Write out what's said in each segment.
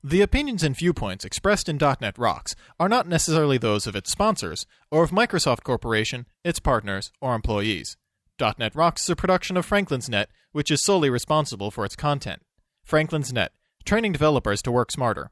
The opinions and viewpoints expressed in .NET Rocks are not necessarily those of its sponsors, or of Microsoft Corporation, its partners, or employees. .NET Rocks is a production of Franklin's Net, which is solely responsible for its content. Franklin's Net, training developers to work smarter.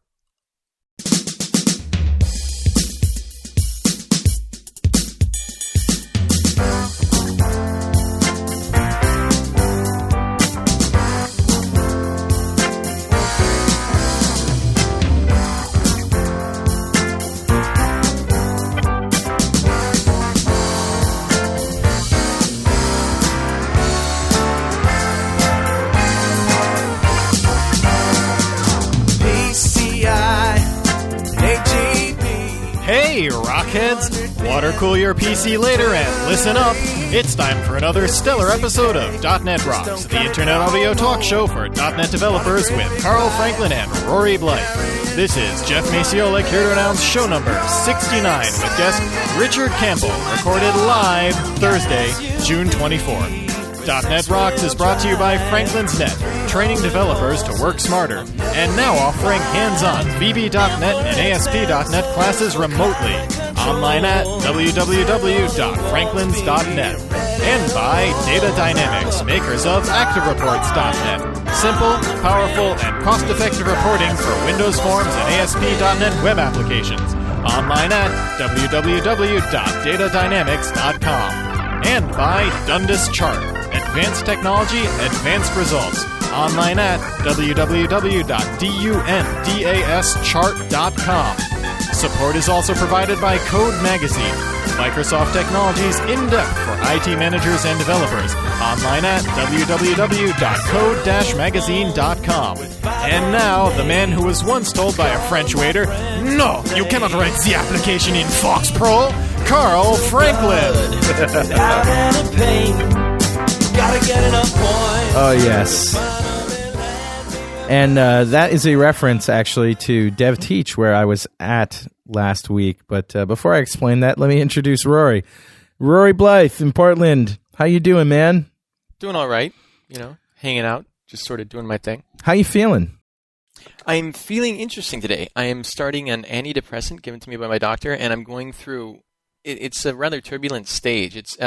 Hey, Rockheads! Water cool your PC later and listen up. It's time for another stellar episode of .NET Rocks, the internet audio talk show for .NET developers with Carl Franklin and Rory Blythe. This is Jeff Maciolik here to announce show number 69 with guest Richard Cambell, recorded live Thursday, June 24th. .NET Rocks is brought to you by Franklin's Net, training developers to work smarter, and now offering hands-on VB.NET and ASP.NET classes remotely. Online at www.franklins.net. And by Data Dynamics, makers of ActiveReports.net. Simple, powerful, and cost-effective reporting for Windows Forms and ASP.NET web applications. Online at www.datadynamics.com. And by Dundas Chart. Advanced technology, advanced results. Online at www.dundaschart.com. Support is also provided by Code Magazine, Microsoft Technologies in-depth for IT managers and developers. Online at www.code-magazine.com. And now, the man who was once told by a French waiter, "No, you cannot write the application in Fox Pro," Carl Franklin. Oh, yes. And that is a reference, actually, to Dev Teach, where I was at last week. But before I explain that, let me introduce Rory. Rory Blythe in Portland. How you doing, man? Doing all right. You know, hanging out, just sort of doing my thing. How you feeling? I'm feeling interesting today. I am starting an antidepressant given to me by my doctor, and I'm going through... It's a rather turbulent stage. It's...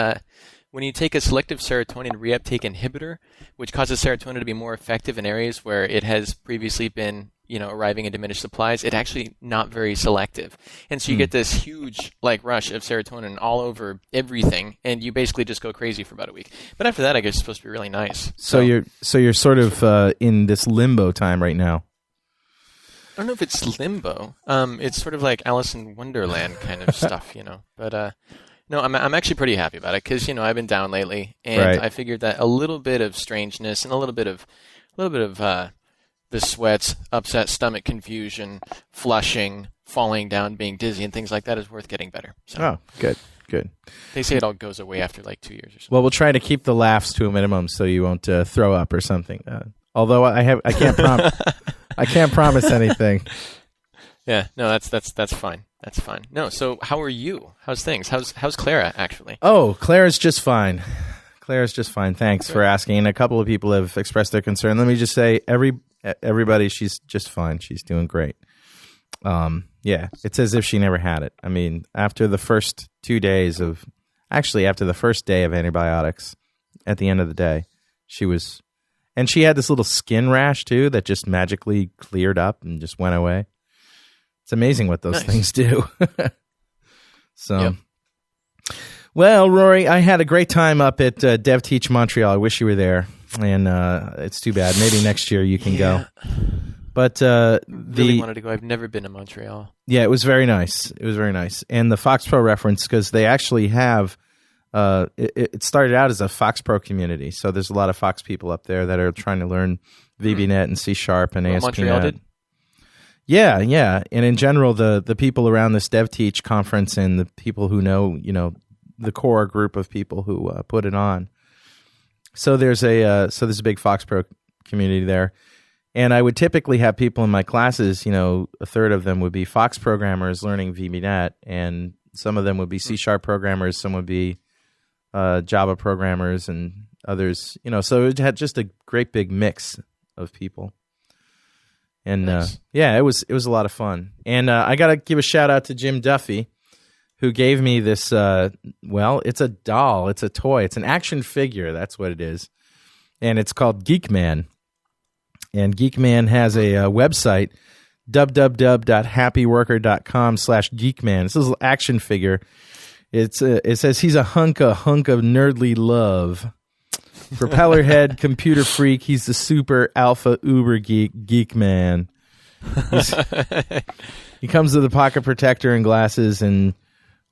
when you take a selective serotonin reuptake inhibitor, which causes serotonin to be more effective in areas where it has previously been, arriving in diminished supplies, it's actually not very selective. And so you get this huge, rush of serotonin all over everything, and you basically just go crazy for about a week. But after that, I guess it's supposed to be really nice. So you're sort of in this limbo time right now. I don't know if it's limbo. It's sort of like Alice in Wonderland kind of stuff, But no, I'm actually pretty happy about it because I've been down lately, and right. I figured that a little bit of strangeness and a little bit of the sweats, upset stomach, confusion, flushing, falling down, being dizzy, and things like that is worth getting better. So oh, good. They say it all goes away after 2 years or so. Well, we'll try to keep the laughs to a minimum so you won't throw up or something. Although I can't promise anything. Yeah, no, that's fine. That's fine. No, so how are you? How's things? How's Clara, actually? Oh, Clara's just fine. Thanks for asking. And a couple of people have expressed their concern. Let me just say, everybody, she's just fine. She's doing great. Yeah, it's as if she never had it. I mean, after the first 2 days after the first day of antibiotics, at the end of the day, and she had this little skin rash too that just magically cleared up and just went away. It's amazing what those things do. So, yep. Well, Rory, I had a great time up at Dev Teach Montreal. I wish you were there, and it's too bad. Maybe next year you can go. But really wanted to go. I've never been to Montreal. Yeah, it was very nice. And the Fox Pro reference, because they actually have. It started out as a Fox Pro community, so there's a lot of Fox people up there that are trying to learn VBNet and C# and ASP.NET. Montreal did? Yeah, and in general, the people around this Dev Teach conference and the people who know, the core group of people who put it on. So there's a big Fox Pro community there, and I would typically have people in my classes. A third of them would be Fox programmers learning VBNet, and some of them would be C# programmers, some would be Java programmers, and others. So it had just a great big mix of people. And Nice. it was a lot of fun. And I got to give a shout out to Jim Duffy, who gave me this. It's a doll. It's a toy. It's an action figure. That's what it is. And it's called Geek Man. And Geek Man has a website, www.happyworker.com/geekman. This is an action figure. It says he's a hunk of nerdly love. Propeller head, computer freak. He's the super alpha uber geek man. He comes with a pocket protector and glasses and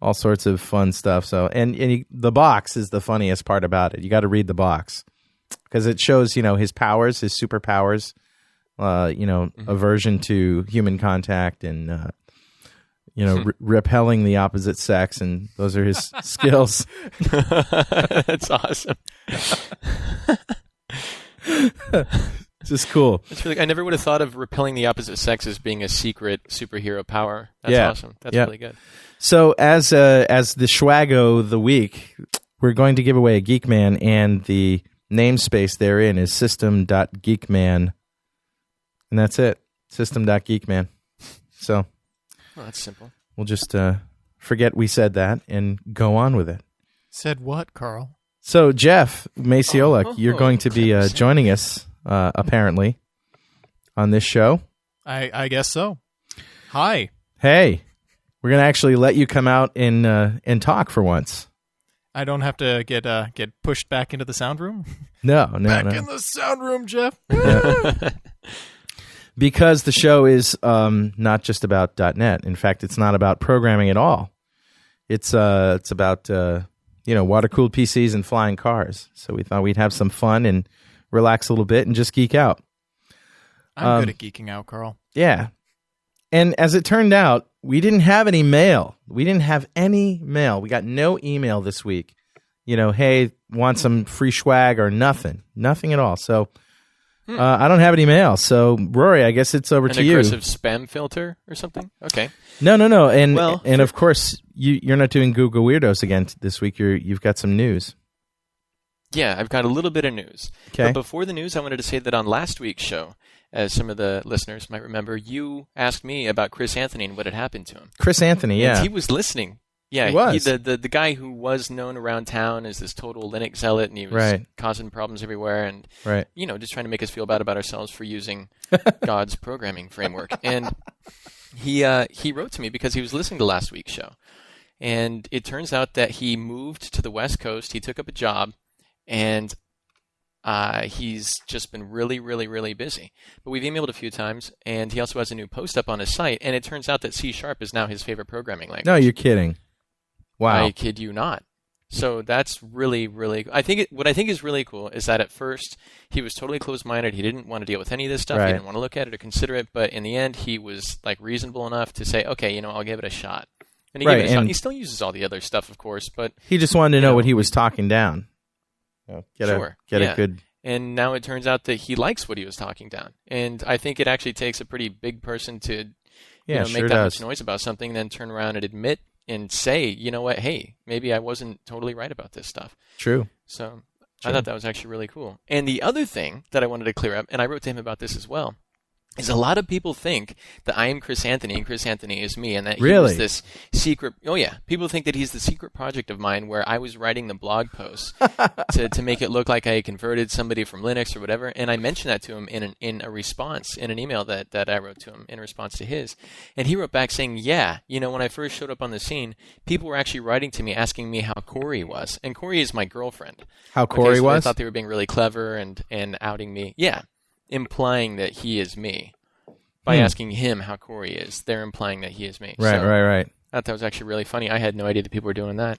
all sorts of fun stuff. So, the box is the funniest part about it. You got to read the box because it shows, his powers, his superpowers, aversion to human contact and, repelling the opposite sex, and those are his skills. That's awesome. Just cool. It's really, I never would have thought of repelling the opposite sex as being a secret superhero power. That's awesome. That's really good. So as the Schwago of the week, we're going to give away a Geek Man, and the namespace therein is system.geekman. And that's it. System.geekman. So that's simple. We'll just forget we said that and go on with it. Said what, Carl? So, Jeff Maciola, you're going to be joining us, apparently, on this show. I guess so. Hi. Hey. We're going to actually let you come out and talk for once. I don't have to get pushed back into the sound room? No. Back in the sound room, Jeff. Because the show is not just about .NET. In fact, it's not about programming at all. It's about water-cooled PCs and flying cars. So we thought we'd have some fun and relax a little bit and just geek out. I'm good at geeking out, Carl. Yeah. And as it turned out, we didn't have any mail. We got no email this week. Hey, want some free swag or nothing. Nothing at all. So I don't have any mail. So, Rory, I guess it's over to you. An aggressive spam filter or something? Okay. No. And of course, you're not doing Google Weirdos again this week. You've got some news. Yeah, I've got a little bit of news. Okay. But before the news, I wanted to say that on last week's show, as some of the listeners might remember, you asked me about Chris Anthony and what had happened to him. Chris Anthony, yeah. And he was listening. Yeah, he was. The guy who was known around town as this total Linux zealot, and he was causing problems everywhere, and just trying to make us feel bad about ourselves for using God's programming framework. And he wrote to me because he was listening to last week's show, and it turns out that he moved to the West Coast. He took up a job, and he's just been really, really, really busy. But we've emailed a few times, and he also has a new post up on his site, and it turns out that C# is now his favorite programming language. No, you're kidding. Wow. I kid you not. So that's really, really... what I think is really cool is that at first he was totally closed-minded. He didn't want to deal with any of this stuff. Right. He didn't want to look at it or consider it. But in the end, he was reasonable enough to say, okay, I'll give it a shot. And he gave it a shot. He still uses all the other stuff, of course, but... He just wanted to know what he was talking down. Get a good... And now it turns out that he likes what he was talking down. And I think it actually takes a pretty big person to make that much noise about something and then turn around and admit and say, you know what, hey, maybe I wasn't totally right about this stuff. True. So I thought that was actually really cool. And the other thing that I wanted to clear up, and I wrote to him about this as well, is a lot of people think that I am Chris Anthony and Chris Anthony is me, and that he was this secret... Oh, yeah. People think that he's the secret project of mine where I was writing the blog posts to make it look like I converted somebody from Linux or whatever, and I mentioned that to him in a response, in an email that I wrote to him in response to his. And he wrote back saying, yeah, when I first showed up on the scene, people were actually writing to me asking me how Corey was. And Corey is my girlfriend. How Corey was? I thought they were being really clever and outing me. Yeah. Implying that he is me. By asking him how Corey is, they're implying that he is me. Right. I thought that was actually really funny. I had no idea that people were doing that.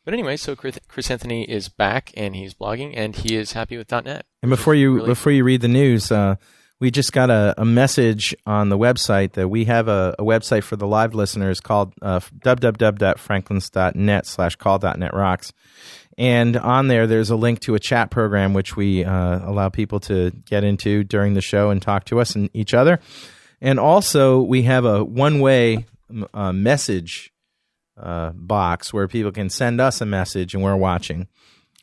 But anyway, so Chris Anthony is back, and he's blogging, and he is happy with .NET. And before you read the news, we just got a message on the website that we have a website for the live listeners called www.franklins.net/call.netrocks. And on there's a link to a chat program which we allow people to get into during the show and talk to us and each other. And also, we have a one-way message box where people can send us a message and we're watching.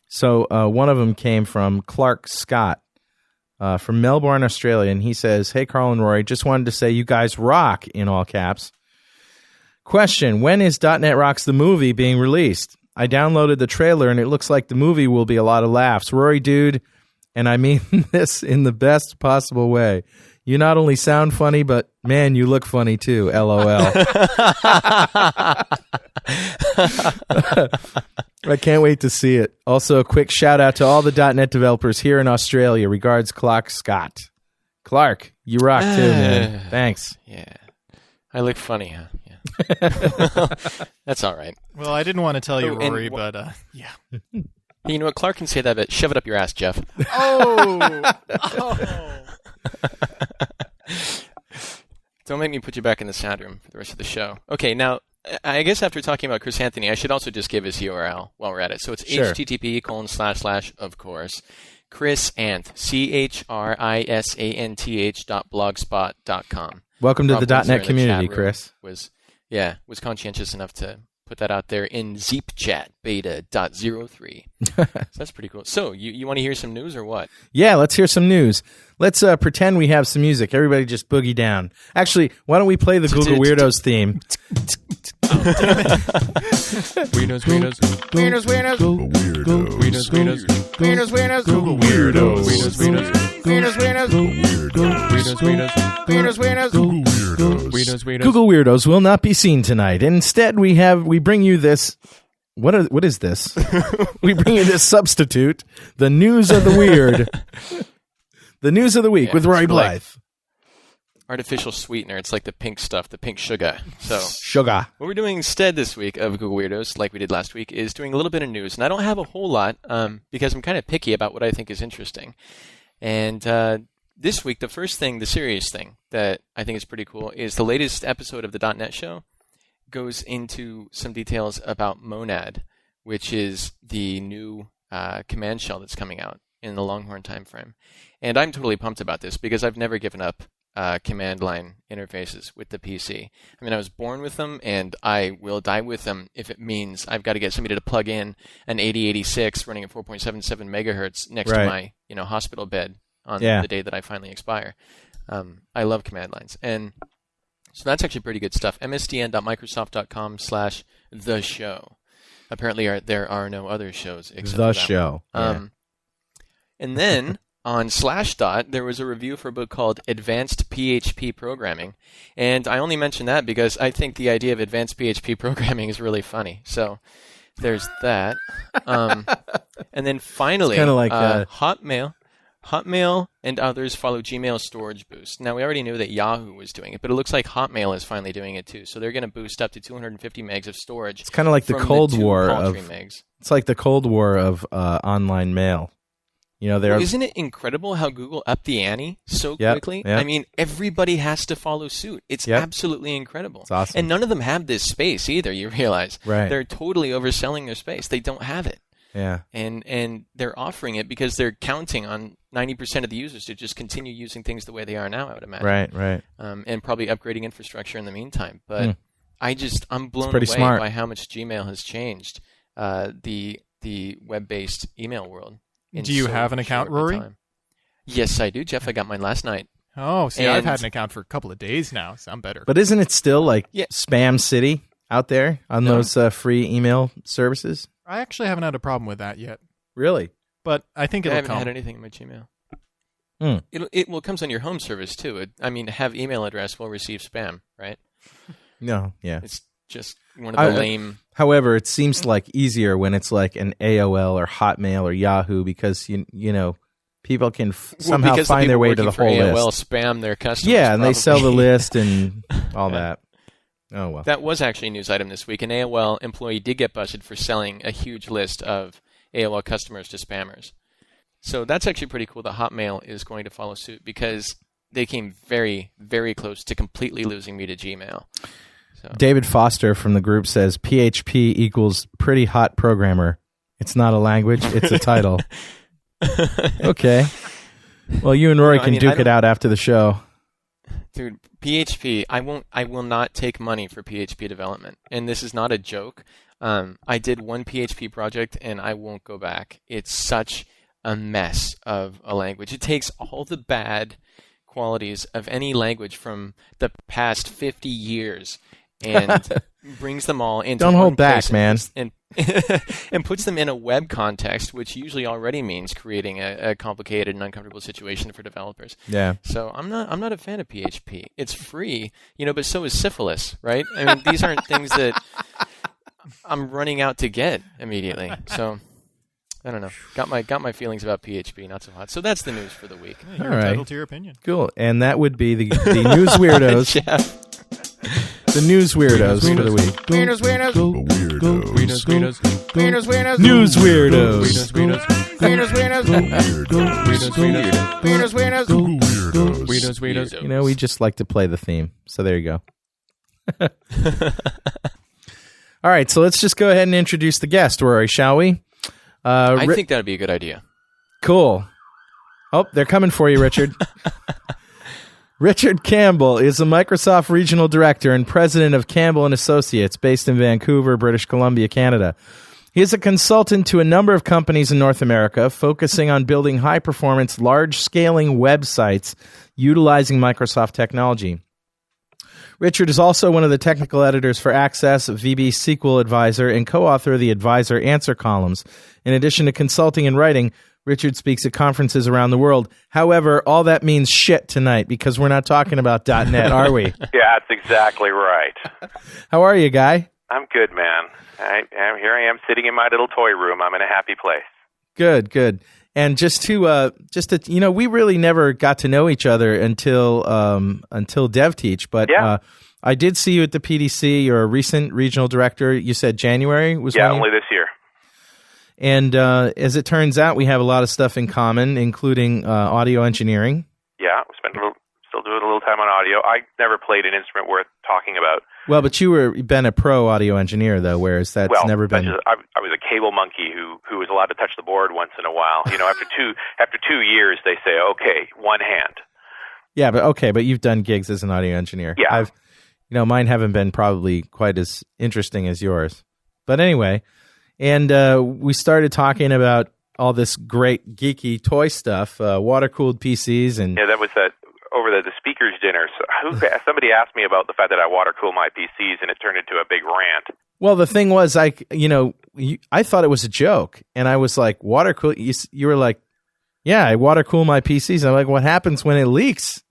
So one of them came from Clark Scott from Melbourne, Australia, and he says, "Hey, Carl and Rory, just wanted to say you guys rock," in all caps. Question, when is .NET Rocks the movie being released? I downloaded the trailer, and it looks like the movie will be a lot of laughs. Rory, dude, and I mean this in the best possible way. You not only sound funny, but, man, you look funny, too. LOL. I can't wait to see it. Also, a quick shout-out to all the .NET developers here in Australia. Regards, Clark Scott. Clark, you rock, too, man. Thanks. Yeah. I look funny, huh? Yeah. That's all right. Well, I didn't want to tell you, Rory, but yeah. You know what? Clark can say that, but shove it up your ass, Jeff. Oh! Don't make me put you back in the sound room for the rest of the show. Okay, now, I guess after talking about Chris Anthony, I should also just give his URL while we're at it. So it's Sure. http:// of course, Chris Anth, ChrisAnth.blogspot.com. Welcome to Rob the Windsor in .NET community, chat room Chris. was conscientious enough to put that out there in ZeepChat beta.03. So that's pretty cool. So you want to hear some news or what? Yeah, let's hear some news. Let's pretend we have some music. Everybody just boogie down. Actually, why don't we play the Google Weirdos theme? Weirdos. Google Weirdos will not be seen tonight. Instead, we bring you this. What is this? We bring you this substitute, the news of the weird. The news of the week with Rory Blythe. Artificial sweetener. It's like the pink stuff, the pink sugar. So Sugar. what we're doing instead this week of Google Weirdos, like we did last week, is doing a little bit of news. And I don't have a whole lot because I'm kind of picky about what I think is interesting. And this week, the serious thing that I think is pretty cool is the latest episode of the .NET Show goes into some details about Monad, which is the new command shell that's coming out in the Longhorn timeframe. And I'm totally pumped about this because I've never given up command line interfaces with the PC. I mean, I was born with them, and I will die with them if it means I've got to get somebody to plug in an 8086 running at 4.77 megahertz next to my hospital bed on the day that I finally expire. I love command lines. And so that's actually pretty good stuff. msdn.microsoft.com/the show. Apparently there are no other shows except The for that show. one. And then on Slashdot, there was a review for a book called Advanced PHP Programming. And I only mention that because I think the idea of advanced PHP programming is really funny. So there's that. And then finally, kind of like Hotmail and others follow Gmail storage boost. Now, we already knew that Yahoo was doing it, but it looks like Hotmail is finally doing it too. So they're going to boost up to 250 megs of storage. It's kind of like the Cold War of megs. It's like the Cold War of online mail. Isn't it incredible how Google upped the ante so quickly? Yep. I mean, everybody has to follow suit. It's absolutely incredible. It's awesome. And none of them have this space either, you realize. Right. They're totally overselling their space. They don't have it. Yeah. And they're offering it because they're counting on 90% of the users to just continue using things the way they are now, I would imagine. Right. And probably upgrading infrastructure in the meantime. But I'm blown away smart. by how much Gmail has changed the web-based email world. Do you have an account, Rory? Yes, I do, Jeff. I got mine last night. Oh, see, I've had an account for a couple of days now, so I'm better. But isn't it still like spam city out there on those free email services? I actually haven't had a problem with that yet. Really? But I think it'll I haven't come. had anything in my Gmail. It comes on your home service too. Have email address will receive spam, right? No, yeah. It's just one of the lame. However, it seems like easier when it's like an AOL or Hotmail or Yahoo because you know people can somehow find their way to the whole AOL list. Spam their customers. Yeah, and probably. they sell the list and all that. Oh well. That was actually a news item this week. An AOL employee did get busted for selling a huge list of AOL customers to spammers. So that's actually pretty cool that Hotmail is going to follow suit because they came very, very close to completely losing me to Gmail. So. David Foster from the group says PHP equals pretty hot programmer. It's not a language, it's a title. Okay. Well, you and Rory can duke it out after the show. Dude, PHP, I will not take money for PHP development. And this is not a joke. I did one PHP project and I won't go back. It's such a mess of a language. It takes all the bad qualities of any language from the past 50 years and brings them all into Don't one hold back, place man. and puts them in a web context, which usually already means creating a complicated and uncomfortable situation for developers. Yeah. So I'm not a fan of PHP. It's free, but so is syphilis, right? I mean, these aren't things that I'm running out to get immediately. So I don't know. Got my feelings about PHP not so hot. So that's the news for the week. You're All right. entitled to your opinion. Cool. And that would be the news weirdos. Jeff. The news weirdos for the week. Weirdos, weirdos. Weirdos, weirdos. Weirdos, weirdos. News weirdos. Weirdos, weirdos. Weirdos, weirdos. You know, we just like to play the theme. So there you go. All right, so let's just go ahead and introduce the guest, Rory, shall we? I think that'd be a good idea. Cool. Oh, they're coming for you, Richard. Richard Cambell is a Microsoft Regional Director and President of Campbell & Associates, based in Vancouver, British Columbia, Canada. He is a consultant to a number of companies in North America, focusing on building high-performance, large-scaling websites utilizing Microsoft technology. Richard is also one of the technical editors for Access, VB SQL Advisor, and co-author of the Advisor Answer columns. In addition to consulting and writing, Richard speaks at conferences around the world. However, all that means shit tonight because we're not talking about .NET, are we? Yeah, that's exactly right. How are you, guy? I'm good, man. Here I am sitting in my little toy room. I'm in a happy place. Good, good. And just to we really never got to know each other until DevTeach, but Yeah. I did see you at the PDC. You're a recent regional director. You said January was Yeah, when only this year. And as it turns out, we have a lot of stuff in common, including audio engineering. Yeah, still doing a little time on audio. I never played an instrument worth talking about. Well, but you've been a pro audio engineer, though, whereas that's never been. I was a cable monkey who was allowed to touch the board once in a while. After 2 years, they say, okay, one hand. Yeah, but you've done gigs as an audio engineer. Yeah. Mine haven't been probably quite as interesting as yours. But anyway, and we started talking about all this great geeky toy stuff, water-cooled PCs, and Yeah, that was over the speakers dinner. So somebody asked me about the fact that I water cool my PCs, and it turned into a big rant. well, the thing was, I thought it was a joke, and I was like, water cool. You were like, yeah, I water cool my PCs. I'm like, what happens when it leaks?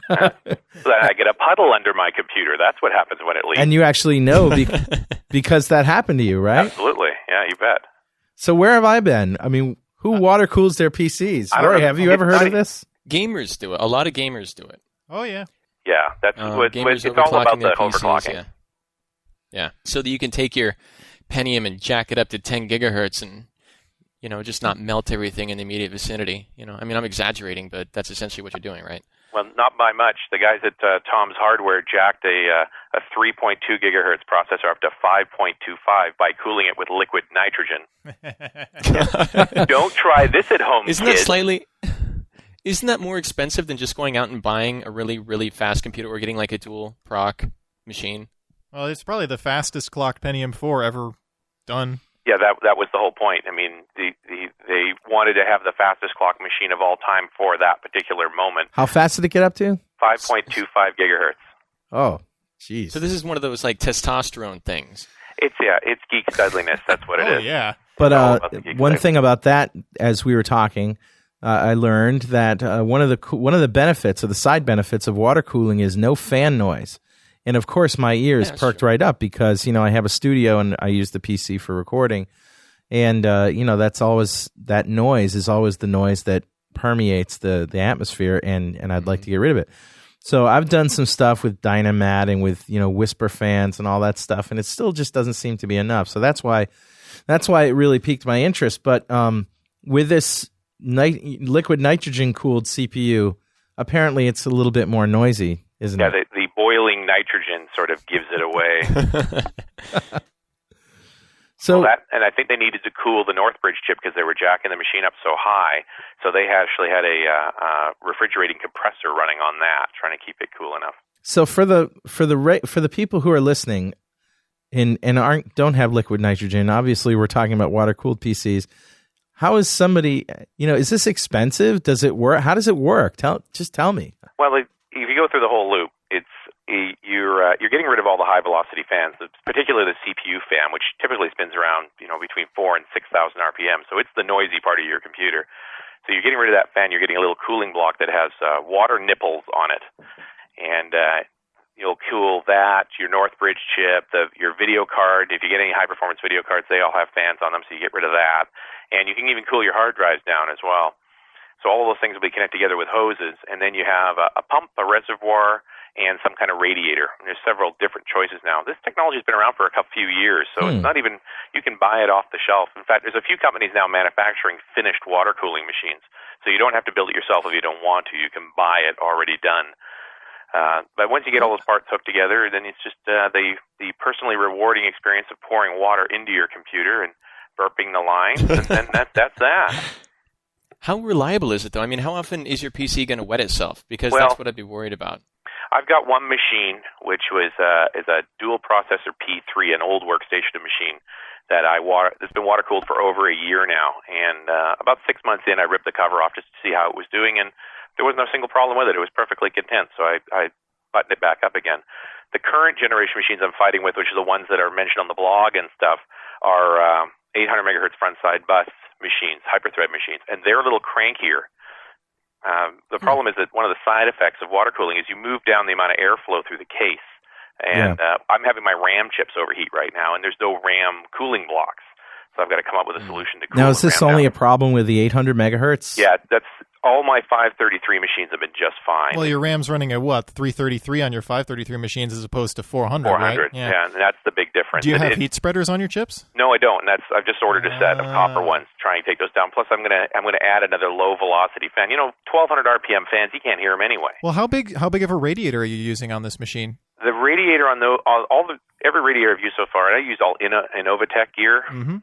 So that I get a puddle under my computer. That's what happens when it leaks. And you actually know because that happened to you, right? Absolutely. Yeah, you bet. So where have I been? I mean, who water cools their PCs? I don't Rory, know. have you ever heard of this? Gamers do it. A lot of gamers do it. Oh, yeah. Yeah, that's Gamers it's all about overclocking their the PCs, overclocking. Yeah. So that you can take your Pentium and jack it up to 10 gigahertz and, just not melt everything in the immediate vicinity. I mean, I'm exaggerating, but that's essentially what you're doing, right? Well, not by much. The guys at Tom's Hardware jacked a 3.2 gigahertz processor up to 5.25 by cooling it with liquid nitrogen. Don't try this at home, Isn't that more expensive than just going out and buying a really, really fast computer or getting like a dual proc machine? Well, it's probably the fastest clocked Pentium 4 ever done. Yeah, that was the whole point. I mean, they wanted to have the fastest clock machine of all time for that particular moment. How fast did it get up to? 5.25 gigahertz. Oh, jeez. So this is one of those like testosterone things. It's geek studliness. That's what it is. Oh, yeah. But about the geek one side. thing about that, as we were talking, I learned that one of the benefits, or the side benefits of water cooling, is no fan noise. And of course, my ears perked right up because I have a studio and I use the PC for recording, and that's always, that noise is always the noise that permeates the atmosphere, and I'd like to get rid of it. So I've done some stuff with Dynamat and with whisper fans and all that stuff, and it still just doesn't seem to be enough. So that's why it really piqued my interest. But with this liquid nitrogen cooled CPU, apparently it's a little bit more noisy, isn't it? Yeah, the boiling nitrogen sort of gives it away. So and I think they needed to cool the Northbridge chip because they were jacking the machine up so high. So they actually had a refrigerating compressor running on that, trying to keep it cool enough. So for the people who are listening and don't have liquid nitrogen, obviously we're talking about water cooled PCs. how is somebody, is this expensive? Does it work? How does it work? Tell me. Well, if you go through the whole loop, you're getting rid of all the high velocity fans, particularly the CPU fan, which typically spins around between 4,000 and 6,000 RPM. So it's the noisy part of your computer. So you're getting rid of that fan. You're getting a little cooling block that has water nipples on it, and you'll cool that. Your Northbridge chip, your video card. If you get any high performance video cards, they all have fans on them, so you get rid of that. And you can even cool your hard drives down as well. So all of those things will be connected together with hoses, and then you have a pump, a reservoir, and some kind of radiator. And there's several different choices now. This technology has been around for a few years, so it's not even, you can buy it off the shelf. In fact, there's a few companies now manufacturing finished water cooling machines, so you don't have to build it yourself if you don't want to. You can buy it already done. But once you get all those parts hooked together, then it's just the personally rewarding experience of pouring water into your computer and burping the lines, and then that's that. How reliable is it, though? I mean, how often is your PC going to wet itself? Because that's what I'd be worried about. I've got one machine, which is a dual processor P3, an old workstation machine that's been water cooled for over a year now. And about 6 months in, I ripped the cover off just to see how it was doing, and there was no single problem with it. It was perfectly content, so I buttoned it back up again. The current generation machines I'm fighting with, which are the ones that are mentioned on the blog and stuff, are 800 megahertz front side bus machines, hyperthread machines, and they're a little crankier. The problem is that one of the side effects of water cooling is you move down the amount of airflow through the case. And I'm having my RAM chips overheat right now, and there's no RAM cooling blocks. So I've got to come up with a solution to cool Now, is this RAM only down. a problem with the 800 megahertz? Yeah, that's all my 533 machines have been just fine. Well, your RAM's running at what, 333 on your 533 machines as opposed to 400, 400, right? yeah, and that's the big difference. Do you have heat spreaders on your chips? No, I don't. And I've just ordered a set of copper ones, trying to take those down. Plus, I'm gonna add another low velocity fan. 1,200 RPM fans, you can't hear them anyway. Well, how big of a radiator are you using on this machine? The radiator on every radiator I've used so far, and I used all Innovatech gear. Mm-hmm.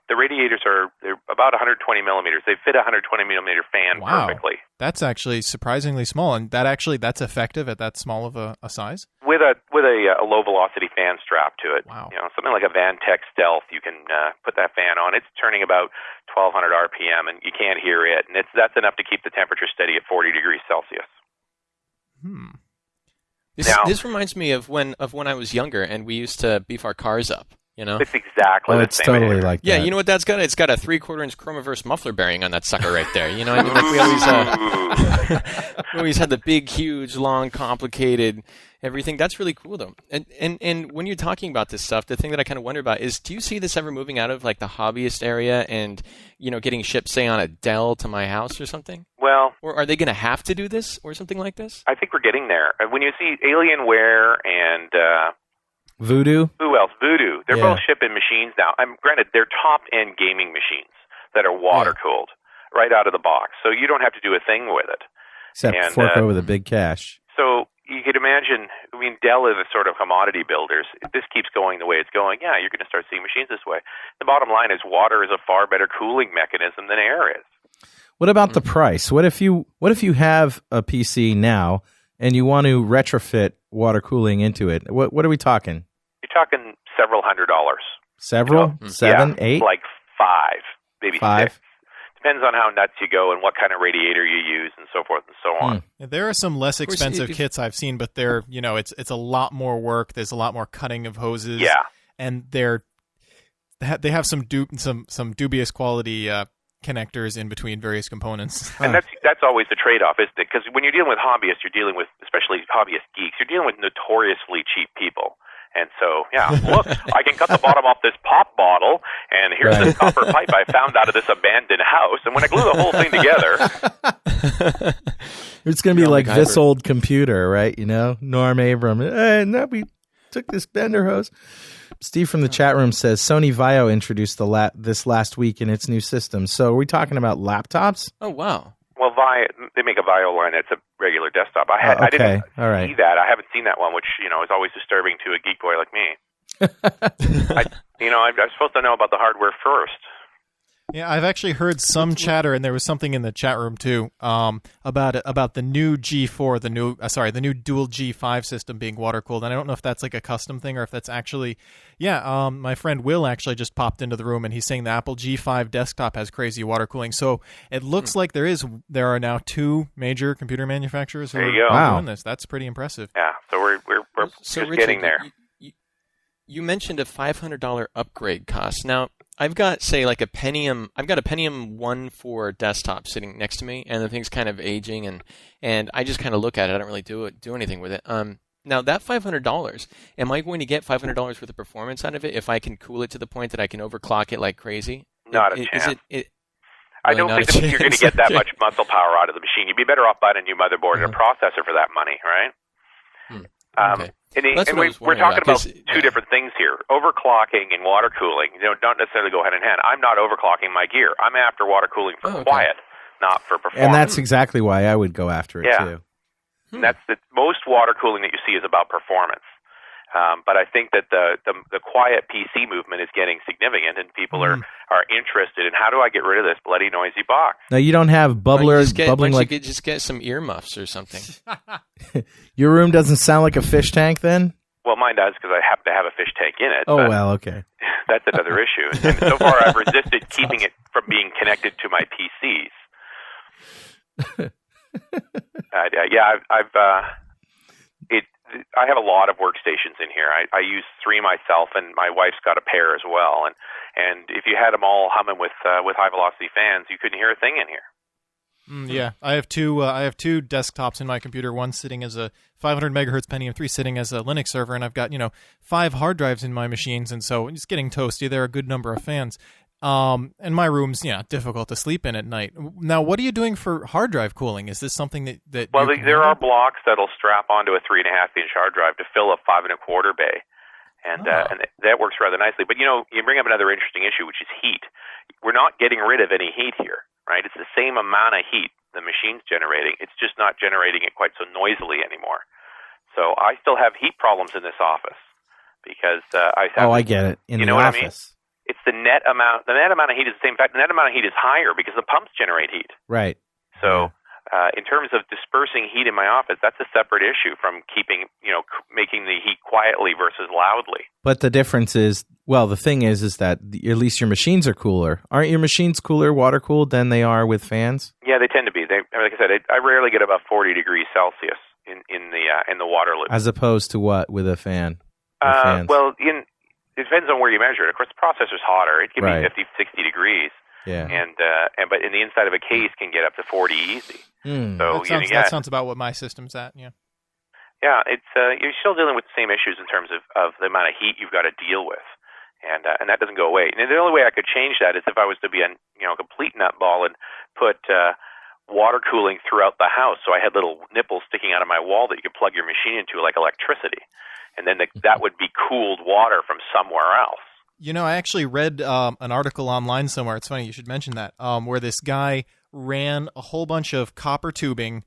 The radiators they're about 120 millimeters. They fit a 120 millimeter fan perfectly. That's actually surprisingly small, and that's effective at that small of a size. With a low velocity fan strap to it. Wow. Something like a Vantech Stealth, you can put that fan on. It's turning about 1,200 RPM, and you can't hear it, and that's enough to keep the temperature steady at 40 degrees Celsius. This reminds me of when I was younger and we used to beef our cars up. It's exactly the it's same. totally like that. Yeah, you know what that's got? It's got a 3/4 inch chromaverse muffler bearing on that sucker right there. You know, I mean, like we always had the big, huge, long, complicated everything. That's really cool, though. And when you're talking about this stuff, the thing that I kind of wonder about is, do you see this ever moving out of like the hobbyist area and getting shipped, say, on a Dell to my house or something? Well, or are they going to have to do this or something like this? I think we're getting there. When you see Alienware and Voodoo? who else? Voodoo. They're both shipping machines now. Granted, they're top-end gaming machines that are water-cooled right out of the box, so you don't have to do a thing with it. Except fork over the big cash. So you could imagine, Dell is a sort of commodity builders. If this keeps going the way it's going, you're going to start seeing machines this way. The bottom line is water is a far better cooling mechanism than air is. What about the price? What if you have a PC now and you want to retrofit water cooling into it? What are we talking? You're talking several $100s. Several? 7, 8? Like 5, maybe 5. 6. Depends on how nuts you go and what kind of radiator you use and so forth and so on. There are some less expensive kits I've seen, but they're it's a lot more work. There's a lot more cutting of hoses. Yeah, and they have some dubious quality connectors in between various components. And that's always the trade-off, isn't it? Because when you're dealing with hobbyists, you're dealing with, especially hobbyist geeks, you're dealing with notoriously cheap people. And so, look, I can cut the bottom off this pop bottle, and here's this copper pipe I found out of this abandoned house. And when I glue the whole thing together... It's going to be like this old computer, right? Norm Abram. We took this bender hose. Steve from the chat room says Sony Vaio introduced this last week in its new system. So are we talking about laptops? Oh, wow. Well, they make a Vaio line that's a regular desktop. I didn't see that. I haven't seen that one, which is always disturbing to a geek boy like me. I'm supposed to know about the hardware first. Yeah, I've actually heard some chatter, and there was something in the chat room too about the new G4, the new dual G5 system being water cooled. And I don't know if that's like a custom thing or if that's actually, my friend Will actually just popped into the room, and he's saying the Apple G5 desktop has crazy water cooling. So it looks like there are now 2 major computer manufacturers who are doing this. That's pretty impressive. Yeah, so we're just Richard, getting there. You mentioned a $500 upgrade cost. Now, I've got, say, like a Pentium. I've got a Pentium 1 for desktop sitting next to me, and the thing's kind of aging, and I just kind of look at it. I don't really do anything with it. Now, that $500, am I going to get $500 worth of performance out of it if I can cool it to the point that I can overclock it like crazy? Not a chance. I don't think that you're going to get that much muscle power out of the machine. You'd be better off buying a new motherboard and a processor for that money, right? Okay. And we're talking about 2 different things here. Overclocking and water cooling don't necessarily go hand in hand. I'm not overclocking my gear. I'm after water cooling for quiet, not for performance. And that's exactly why I would go after it, too. And that's most water cooling that you see is about performance. But I think that the quiet PC movement is getting significant, and people are interested in how do I get rid of this bloody noisy box? Now, you don't have bubblers bubbling like... You just get some earmuffs or something. Your room doesn't sound like a fish tank, then? Well, mine does because I happen to have a fish tank in it. Oh, well, okay. That's another issue. And so far, I've resisted keeping it from being connected to my PCs. I have a lot of workstations in here. I use 3 myself, and my wife's got a pair as well. And if you had them all humming with high velocity fans, you couldn't hear a thing in here. Yeah, I have two desktops in my computer. One sitting as a 500 megahertz Pentium 3, sitting as a Linux server, and I've got 5 hard drives in my machines, and so it's getting toasty. There are a good number of fans. And my room's difficult to sleep in at night. Now, what are you doing for hard drive cooling? Is this something that well, there are blocks that'll strap onto a 3.5-inch hard drive to fill a 5.25 bay, and that works rather nicely. But you bring up another interesting issue, which is heat. We're not getting rid of any heat here, right? It's the same amount of heat the machine's generating. It's just not generating it quite so noisily anymore. So I still have heat problems in this office because I get it. In the office. What I mean? It's the net amount. The net amount of heat is the same. In fact, the net amount of heat is higher because the pumps generate heat. Right. So, in terms of dispersing heat in my office, that's a separate issue from making the heat quietly versus loudly. But the difference is, the thing is that at least your machines are cooler. Aren't your machines cooler, water cooled, than they are with fans? Yeah, they tend to be. Like I said, I rarely get above 40 degrees Celsius in the water loop. As opposed to what with a fan? It depends on where you measure it. Of course, the processor's hotter. It can be 50, 60 degrees. Yeah. But in the inside of a case can get up to 40 easy. So that sounds about what my system's at. Yeah. Yeah, it's you're still dealing with the same issues in terms of the amount of heat you've got to deal with, and that doesn't go away. And the only way I could change that is if I was to be a complete nutball and put water cooling throughout the house, so I had little nipples sticking out of my wall that you could plug your machine into like electricity. And then that would be cooled water from somewhere else. I actually read an article online somewhere. It's funny you should mention that, where this guy ran a whole bunch of copper tubing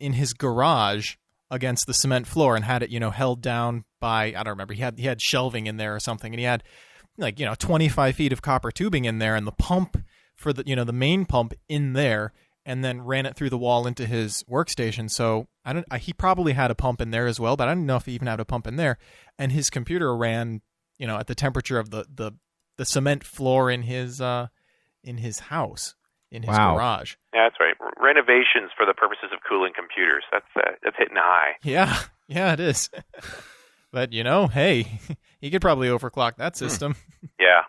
in his garage against the cement floor and had it, held down by, I don't remember. He had shelving in there or something, and he had 25 feet of copper tubing in there, and the pump for the the main pump in there, and then ran it through the wall into his workstation. So he probably had a pump in there as well, but I don't know if he even had a pump in there. And his computer ran, at the temperature of the cement floor in his house, in his garage. Yeah, that's right. Renovations for the purposes of cooling computers. That's hitting high. Yeah, it is. But hey, he could probably overclock that system. Yeah.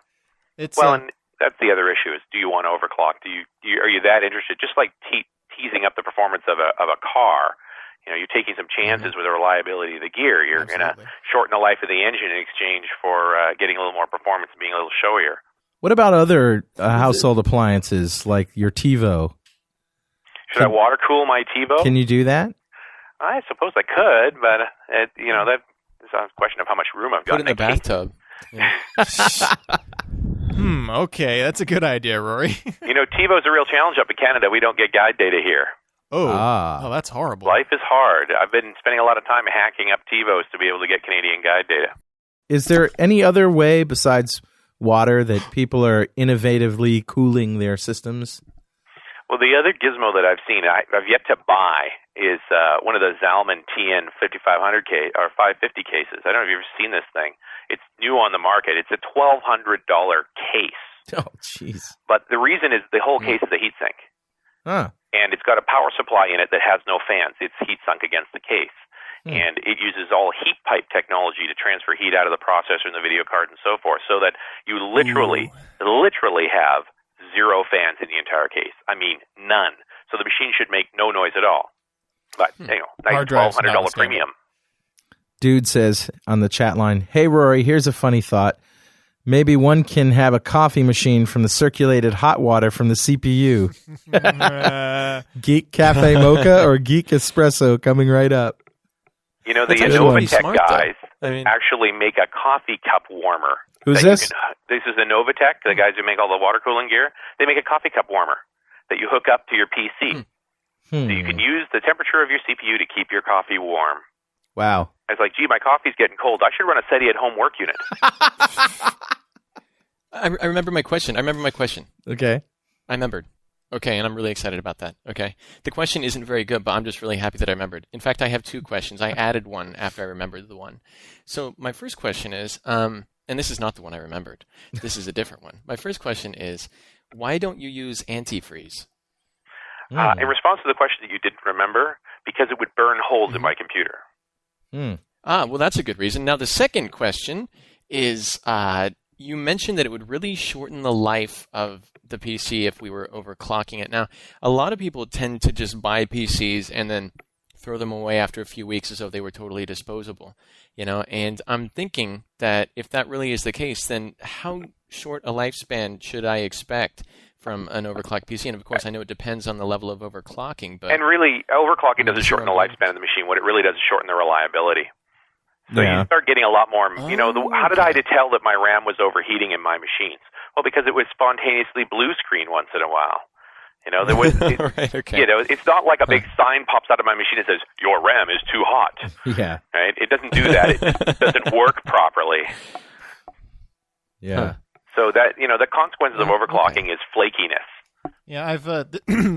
It's and that's the other issue is, do you want to overclock? Are you that interested? Just like teasing up the performance of a car, you're taking some chances with the reliability of the gear. You're going to shorten the life of the engine in exchange for getting a little more performance and being a little showier. What about other household appliances like your TiVo? Should I water cool my TiVo? Can you do that? I suppose I could, but that is a question of how much room I've got. Put it in a bathtub. Okay, that's a good idea, Rory. TiVo's a real challenge up in Canada. We don't get guide data here. Oh, that's horrible. Life is hard. I've been spending a lot of time hacking up TiVos to be able to get Canadian guide data. Is there any other way besides water that people are innovatively cooling their systems? Well, the other gizmo that I've seen, I've yet to buy, is one of the Zalman TN 5500 or 550 cases. I don't know if you've ever seen this thing. It's new on the market. It's a $1,200 case. Oh, jeez. But the reason is the whole case is a heat sink. Huh. And it's got a power supply in it that has no fans. It's heat sunk against the case. And it uses all heat pipe technology to transfer heat out of the processor and the video card and so forth, so that you literally have zero fans in the entire case. I mean, none. So the machine should make no noise at all. But, nice $1,200 premium. Dude says on the chat line, "Hey, Rory, here's a funny thought. Maybe one can have a coffee machine from the circulated hot water from the CPU. Geek Cafe Mocha or Geek Espresso coming right up." You know, the Novatech guys actually make a coffee cup warmer. Who's this? This is the Novatech, the guys who make all the water cooling gear. They make a coffee cup warmer that you hook up to your PC. So you can use the temperature of your CPU to keep your coffee warm. Wow. I was like, gee, my coffee's getting cold. I should run a SETI at home work unit. I remember my question. Okay. I remembered. Okay, and I'm really excited about that. Okay. The question isn't very good, but I'm just really happy that I remembered. In fact, I have two questions. I added one after I remembered the one. So my first question is, and this is not the one I remembered. This is a different one. My first question is, why don't you use antifreeze? In response to the question that you didn't remember, because it would burn holes in my computer. Well, that's a good reason. Now, the second question is, you mentioned that it would really shorten the life of the PC if we were overclocking it. Now, a lot of people tend to just buy PCs and then throw them away after a few weeks as though they were totally disposable, and I'm thinking that if that really is the case, then how short a lifespan should I expect from an overclocked PC? And of course, I know it depends on the level of overclocking, but... And really, overclocking doesn't shorten the lifespan of the machine. What it really does is shorten the reliability. So you start getting a lot more, how did I tell that my RAM was overheating in my machines? Well, because it would spontaneously blue screen once in a while. There was, right, okay. It's not like a big sign pops out of my machine that says, your RAM is too hot. Yeah. Right? It doesn't do that. It just doesn't work properly. Yeah. So that, the consequences of overclocking is flakiness. Yeah,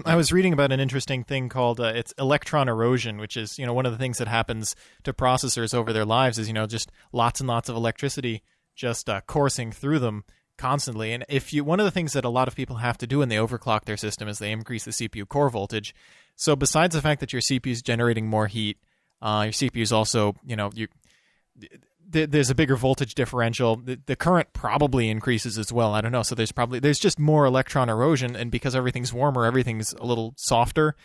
I was reading about an interesting thing called it's electron erosion, which is one of the things that happens to processors over their lives is just lots and lots of electricity just coursing through them constantly. And one of the things that a lot of people have to do when they overclock their system is they increase the CPU core voltage. So besides the fact that your CPU is generating more heat, your CPU is also there's a bigger voltage differential. The current probably increases as well. I don't know. So there's just more electron erosion, and because everything's warmer, everything's a little softer,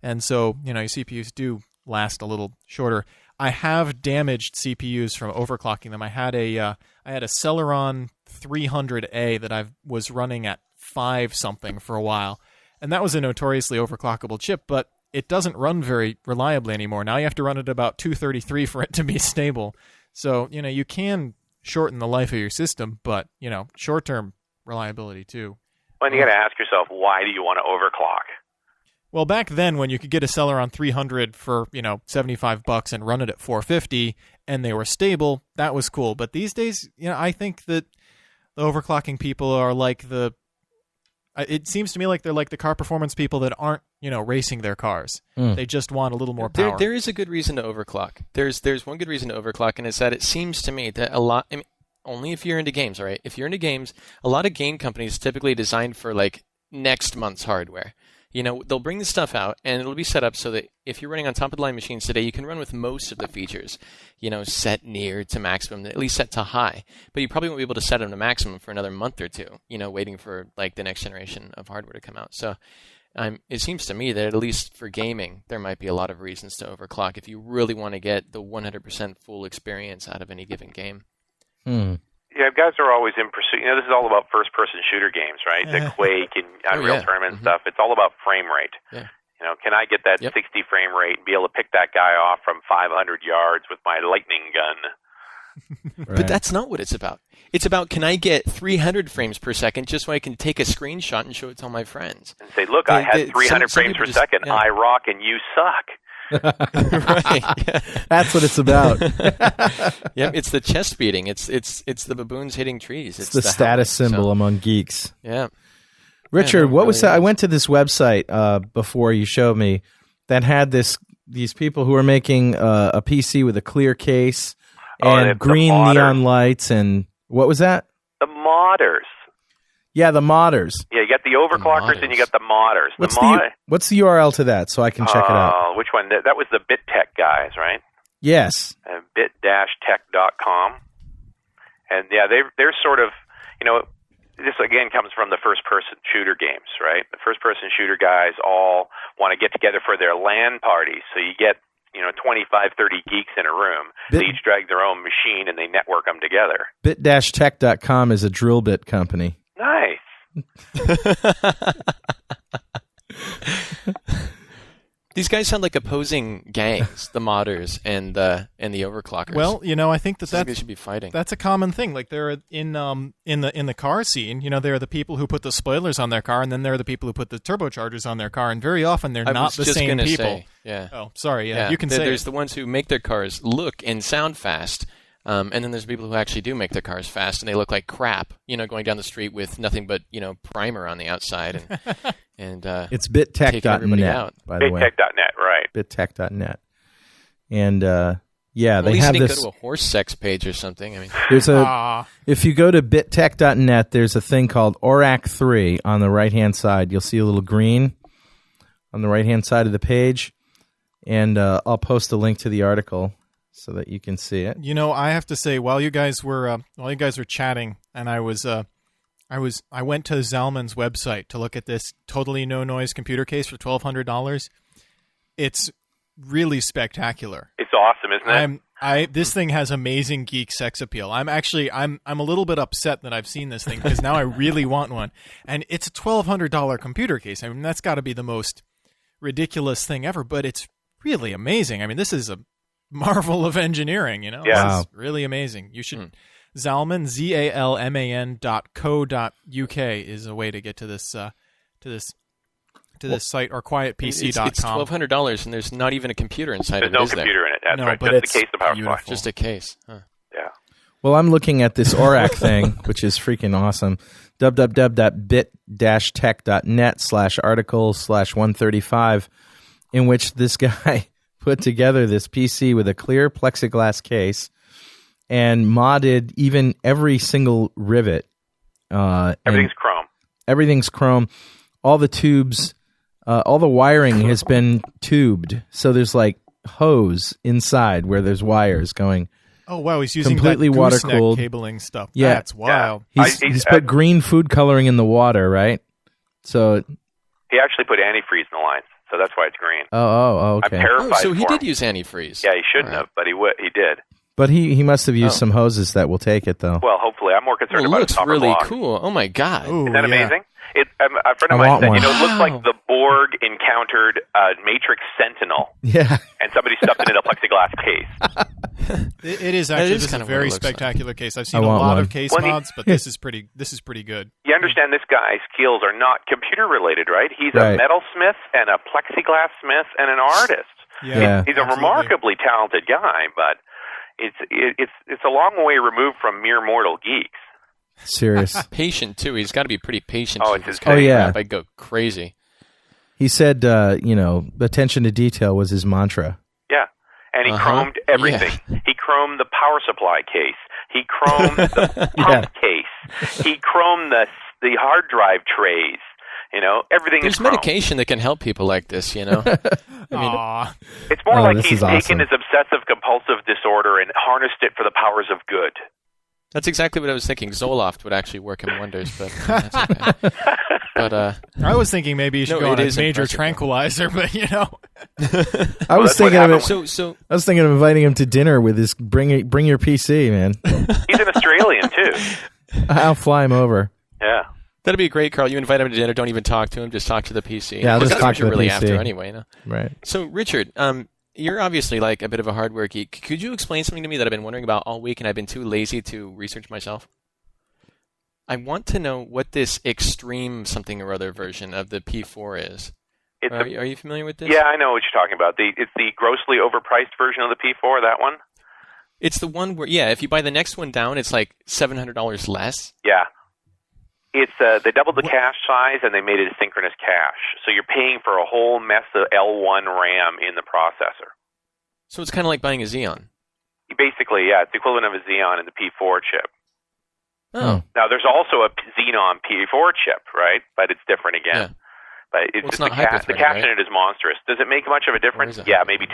and so your CPUs do last a little shorter. I have damaged CPUs from overclocking them. I had a Celeron 300A that I was running at 5 something for a while, and that was a notoriously overclockable chip, but it doesn't run very reliably anymore. Now you have to run it about 233 for it to be stable. So, you can shorten the life of your system, but, short-term reliability too. Well, you got to ask yourself, why do you want to overclock? Well, back then when you could get a Celeron 300 for, $75 and run it at 450 and they were stable, that was cool. But these days, I think that the overclocking people are like it seems to me like they're like the car performance people that aren't, racing their cars. They just want a little more power. There is a good reason to overclock. There's one good reason to overclock, and it's that it seems to me that only if you're into games, all right? If you're into games, a lot of game companies typically designed for like next month's hardware. They'll bring the stuff out, and it'll be set up so that if you're running on top-of-the-line machines today, you can run with most of the features, set near to maximum, at least set to high. But you probably won't be able to set them to maximum for another month or two, waiting for like the next generation of hardware to come out. So it seems to me that at least for gaming, there might be a lot of reasons to overclock if you really want to get the 100% full experience out of any given game. Yeah, guys are always in pursuit. This is all about first-person shooter games, right? The Quake and Unreal Tournament stuff. It's all about frame rate. Yeah. Can I get that 60 frame rate and be able to pick that guy off from 500 yards with my lightning gun? Right. But that's not what it's about. It's about, can I get 300 frames per second just so I can take a screenshot and show it to all my friends? And say, look, I had 300 frames per second. I rock and you suck. Right. Yeah. That's what it's about. Yep, it's the chest beating. It's the baboons hitting trees. It's the status howling, symbol so, among geeks. Yeah. Richard, Yeah, what was really that? I is. went to this website before you showed me that had these people who were making a PC with a clear case and the green modders. neon lights, and what was that? The modders. Yeah, the modders. Yeah, you got the overclockers and you got the modders. What's the URL to that so I can check it out? Which one? That was the BitTech guys, right? Yes. Bit-tech.com. And yeah, they're sort of, this again comes from the first-person shooter games, right? The first-person shooter guys all want to get together for their LAN parties, so you get 25, 30 geeks in a room. They each drag their own machine and they network them together. Bit-tech.com is a drill bit company. Nice. These guys sound like opposing gangs, the modders and the overclockers. Well, I think Sounds like they should be fighting. that's a common thing. Like there are in the car scene, there are the people who put the spoilers on their car, and then there are the people who put the turbochargers on their car, and very often they're not the same people. Say, yeah. Oh, sorry. Yeah, you can say there's the ones who make their cars look and sound fast. And then there's people who actually do make their cars fast, and they look like crap, going down the street with nothing but, primer on the outside. And it's taking everybody bittech.net, out. by the way. Bittech.net, right. Bittech.net. And, yeah, At they least have they this. go to a horse sex page or something. I mean, There's if you go to bittech.net, there's a thing called ORAC3 on the right-hand side. You'll see a little green on the right-hand side of the page. And I'll post a link to the article so that you can see it. I have to say, while you guys were chatting, and I went to Zalman's website to look at this totally no noise computer case for $1,200. It's really spectacular. It's awesome, isn't it? This thing has amazing geek sex appeal. I'm a little bit upset that I've seen this thing because now I really want one, and it's a $1,200 computer case. I mean, that's got to be the most ridiculous thing ever, but it's really amazing. I mean, this is a marvel of engineering, Yeah. Wow. It's really amazing. You should Zalman, ZALMAN.co.uk is a way to get to this site, or quietpc.com. it's $1,200, and there's not even a computer inside There's of it, no is there? computer in it. That's No, right. but Just it's the case of power supply. beautiful. Just a case. Huh. Yeah. Well, I'm looking at this ORAC thing, which is freaking awesome. www.bit-tech.net/article/135, in which this guy put together this PC with a clear plexiglass case and modded even every single rivet. Everything's chrome. Everything's chrome. All the tubes, all the wiring has been tubed. So there's like hose inside where there's wires going. Oh, wow, he's using completely that gooseneck water-cooled cabling stuff. Yeah. That's wild. Yeah. He's put green food coloring in the water, right? So, He actually put antifreeze in the lines, so that's why it's green. okay. I'm terrified so he for did him. use antifreeze. Yeah, he shouldn't All right. have, but he did. But he must have used some hoses that will take it, though. Well, hopefully. I'm more concerned Well, it about looks his copper really block. cool. Oh, my God. Ooh, Isn't that yeah. amazing? A friend I of mine want said, one. it looks Wow. like the Borg encountered Matrix Sentinel, Yeah. and somebody stuffed it in a plexiglass case. It is actually is this is kind a of what it very looks like. spectacular case. I've I seen a want lot one. of case Well, mods, but this is pretty good. You understand this guy's skills are not computer-related, right? He's Right. a metalsmith and a plexiglass smith and an artist. Yeah. He's a absolutely. remarkably talented guy, but it's a long way removed from mere mortal geeks. Serious. Patient, too. He's got to be pretty patient. Oh, with it's this insane. kind of Oh, yeah. crap. I'd go crazy. He said, attention to detail was his mantra. Yeah, and he chromed everything. He chromed the power supply case. He chromed the pump case. He chromed the hard drive trays. Everything There's is chromed. medication that can help people like this, I mean, Aw. It's more like this he's is awesome. taken his obsessive-compulsive disorder and harnessed it for the powers of good. that's exactly what I was thinking. Zoloft would actually work him wonders, but that's okay. But I was thinking maybe you should No, go on it a is major impressive, though. tranquilizer, but I was that's what thinking of it. happened so I was thinking of inviting him to dinner with his bring your PC, man. He's an Australian, too. I'll fly him over. Yeah. that'd be great, Carl. You invite him to dinner. Don't even talk to him. Just talk to the PC. Yeah, I'll just That's talk what to you're the really PC. after anyway. Right. So, Richard, you're obviously like a bit of a hardware geek. Could you explain something to me that I've been wondering about all week and I've been too lazy to research myself? I want to know what this extreme something or other version of the P4 is. Are you familiar with this? Yeah, I know what you're talking about. It's the grossly overpriced version of the P4, that one? It's the one where, if you buy the next one down, it's like $700 less. Yeah. It's they doubled the cache size and they made it a synchronous cache. So you're paying for a whole mess of L1 RAM in the processor. So it's kind of like buying a Xeon. Basically, yeah, it's the equivalent of a Xeon in the P4 chip. Oh. Now, there's also a Xenon P4 chip, right? But it's different again. Yeah. But it's Well, just not the cache Hyperthreading, in it is monstrous. Does it make much of a difference? Yeah, maybe 10%.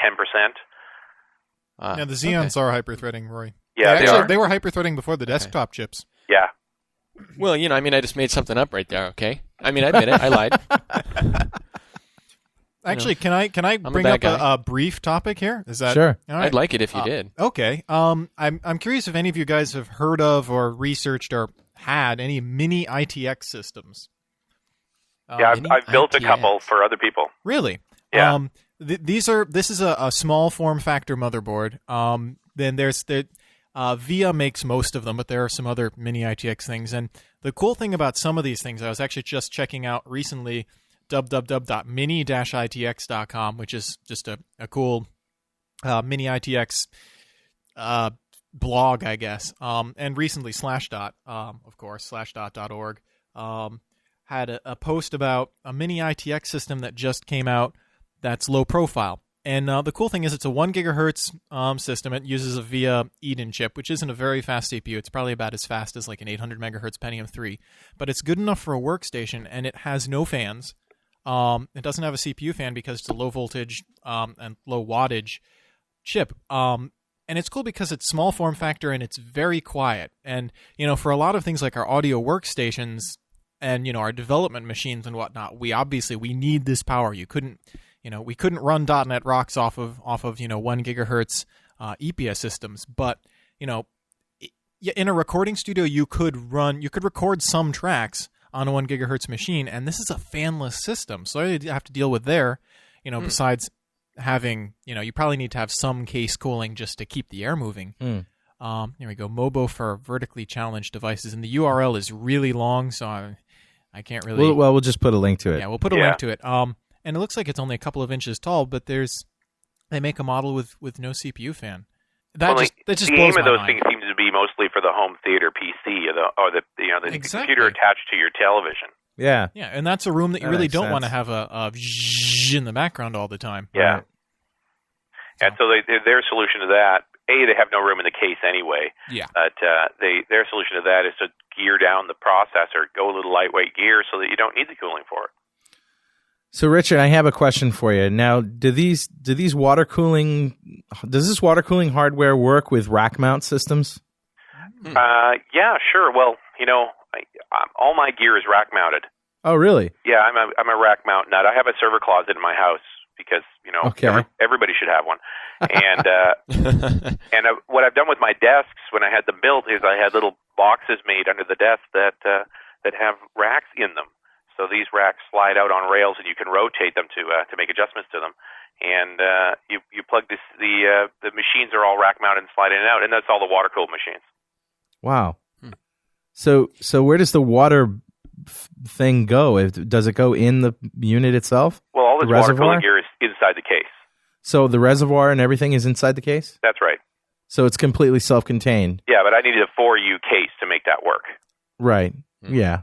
Yeah, the Xeons are hyperthreading, Rory. Yeah, They were hyperthreading before the desktop chips. Yeah. Well, I just made something up right there, okay? I admit it. I lied. Actually, can I bring up a brief topic here? Is that sure? All right. I'd like it if you did. Okay. I'm curious if any of you guys have heard of or researched or had any mini ITX systems. Yeah, I've built a couple for other people. Really? Yeah. This is a small form factor motherboard. Then there's VIA makes most of them, but there are some other mini ITX things. And the cool thing about some of these things, I was actually just checking out recently www.mini-itx.com, which is just a cool mini ITX blog, I guess. And recently Slashdot, of course, slashdot.org, had a post about a mini ITX system that just came out that's low profile. And the cool thing is it's a 1 gigahertz system. It uses a VIA Eden chip, which isn't a very fast CPU. It's probably about as fast as like an 800 megahertz Pentium 3. But it's good enough for a workstation, and it has no fans. It doesn't have a CPU fan because it's a low voltage and low wattage chip. And it's cool because it's small form factor and it's very quiet. And, for a lot of things like our audio workstations and, our development machines and whatnot, we need this power. We couldn't run .NET Rocks off of 1 gigahertz EPS systems, but in a recording studio you could record some tracks on a 1 gigahertz machine, and this is a fanless system. So all you have to deal with there, besides having, you probably need to have some case cooling just to keep the air moving. Here we go, Mobo for vertically challenged devices, and the URL is really long, so I can't really. Well, we'll just put a link to it. Yeah, we'll put a link to it. And it looks like it's only a couple of inches tall, but they make a model with no CPU fan. That just the blows aim of my those mind. things seems to be mostly for the home theater PC or the Exactly. computer attached to your television. Yeah. Yeah, and that's a room that you That really makes don't sense. want to have a zzzz in the background all the time. Yeah. And so their solution to that, they have no room in the case anyway. Yeah. But their solution to that is to gear down the processor, go a little lightweight gear so that you don't need the cooling for it. So, Richard, I have a question for you. Now, does this water cooling hardware work with rack mount systems? Yeah, sure. Well, all my gear is rack mounted. Oh, really? Yeah, I'm a rack mount nut. I have a server closet in my house because everybody should have one. And what I've done with my desks when I had them built is I had little boxes made under the desk that have racks in them. So these racks slide out on rails, and you can rotate them to make adjustments to them. And you plug the machines are all rack mounted and slide in and out, and that's all the water cooled machines. Wow. So where does the water thing go? Does it go in the unit itself? Well, all this water reservoir? cooling gear is inside the case. So the reservoir and everything is inside the case? That's right. So it's completely self-contained. Yeah, but I needed a 4U case to make that work. Right. Yeah.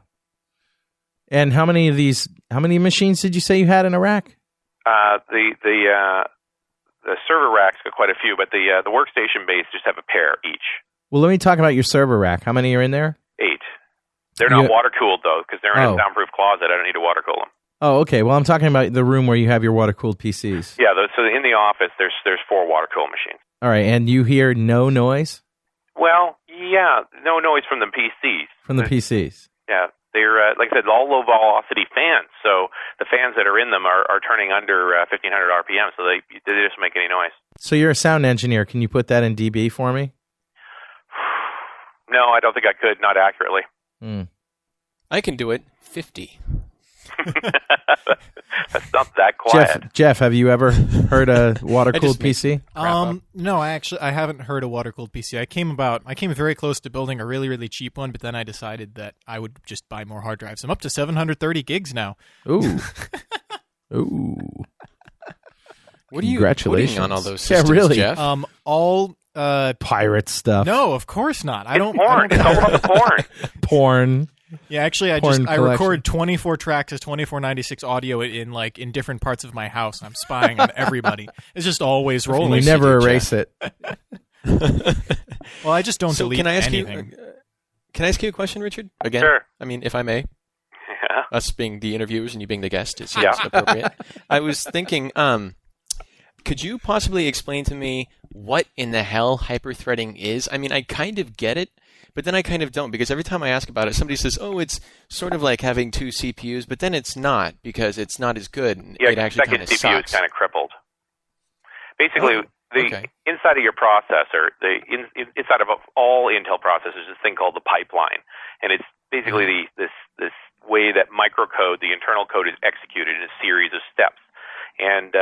And how many machines did you say you had in a rack? The server racks got quite a few, but the workstation base just have a pair each. Well, let me talk about your server rack. How many are in there? 8. They're not water cooled though, because they're in Oh. a soundproof closet. I don't need to water cool them. Oh, okay. Well, I'm talking about the room where you have your water-cooled PCs. Yeah, so in the office, there's 4 water cooled machines. All right, and you hear no noise Well, yeah, no noise from the PCs. from the PCs? Yeah, they're like I said, all low velocity fans. So the fans that are in them are turning under 1500 RPM, so they just make any noise. So you're a sound engineer. Can you put that in dB for me? No, I don't think I could, not accurately. I can do it. 50. That's not that quiet. Jeff, have you ever heard a water-cooled PC? No, I haven't heard a water-cooled PC. I came very close to building a really, really cheap one, but then I decided that I would just buy more hard drives. I'm up to 730 gigs now. Ooh. Ooh. What are you Congratulations. putting on all those systems, really. Jeff? All pirate stuff. no, of course not. I don't. Porn. It's all about the porn. Porn. Yeah, actually, I Porn record 24 tracks as 2496 audio in different parts of my house. I'm spying on everybody. It's just always rolling. We never erase it. Well, I just don't delete can I ask anything. Can I ask you a question, Richard? Again? Sure. I mean, if I may. Yeah. Us being the interviewers and you being the guest, it seems Yeah. appropriate. I was thinking, could you possibly explain to me what in the hell hyperthreading is? I mean, I kind of get it, but then I kind of don't, because every time I ask about it, somebody says, oh, it's sort of like having two CPUs, but then it's not, because it's not as good. And Yeah, it actually second kind of CPU sucks. is kind of crippled. Basically, okay. inside of your processor, inside of all Intel processors, is this thing called the pipeline, and it's basically this way that microcode, the internal code, is executed in a series of steps. And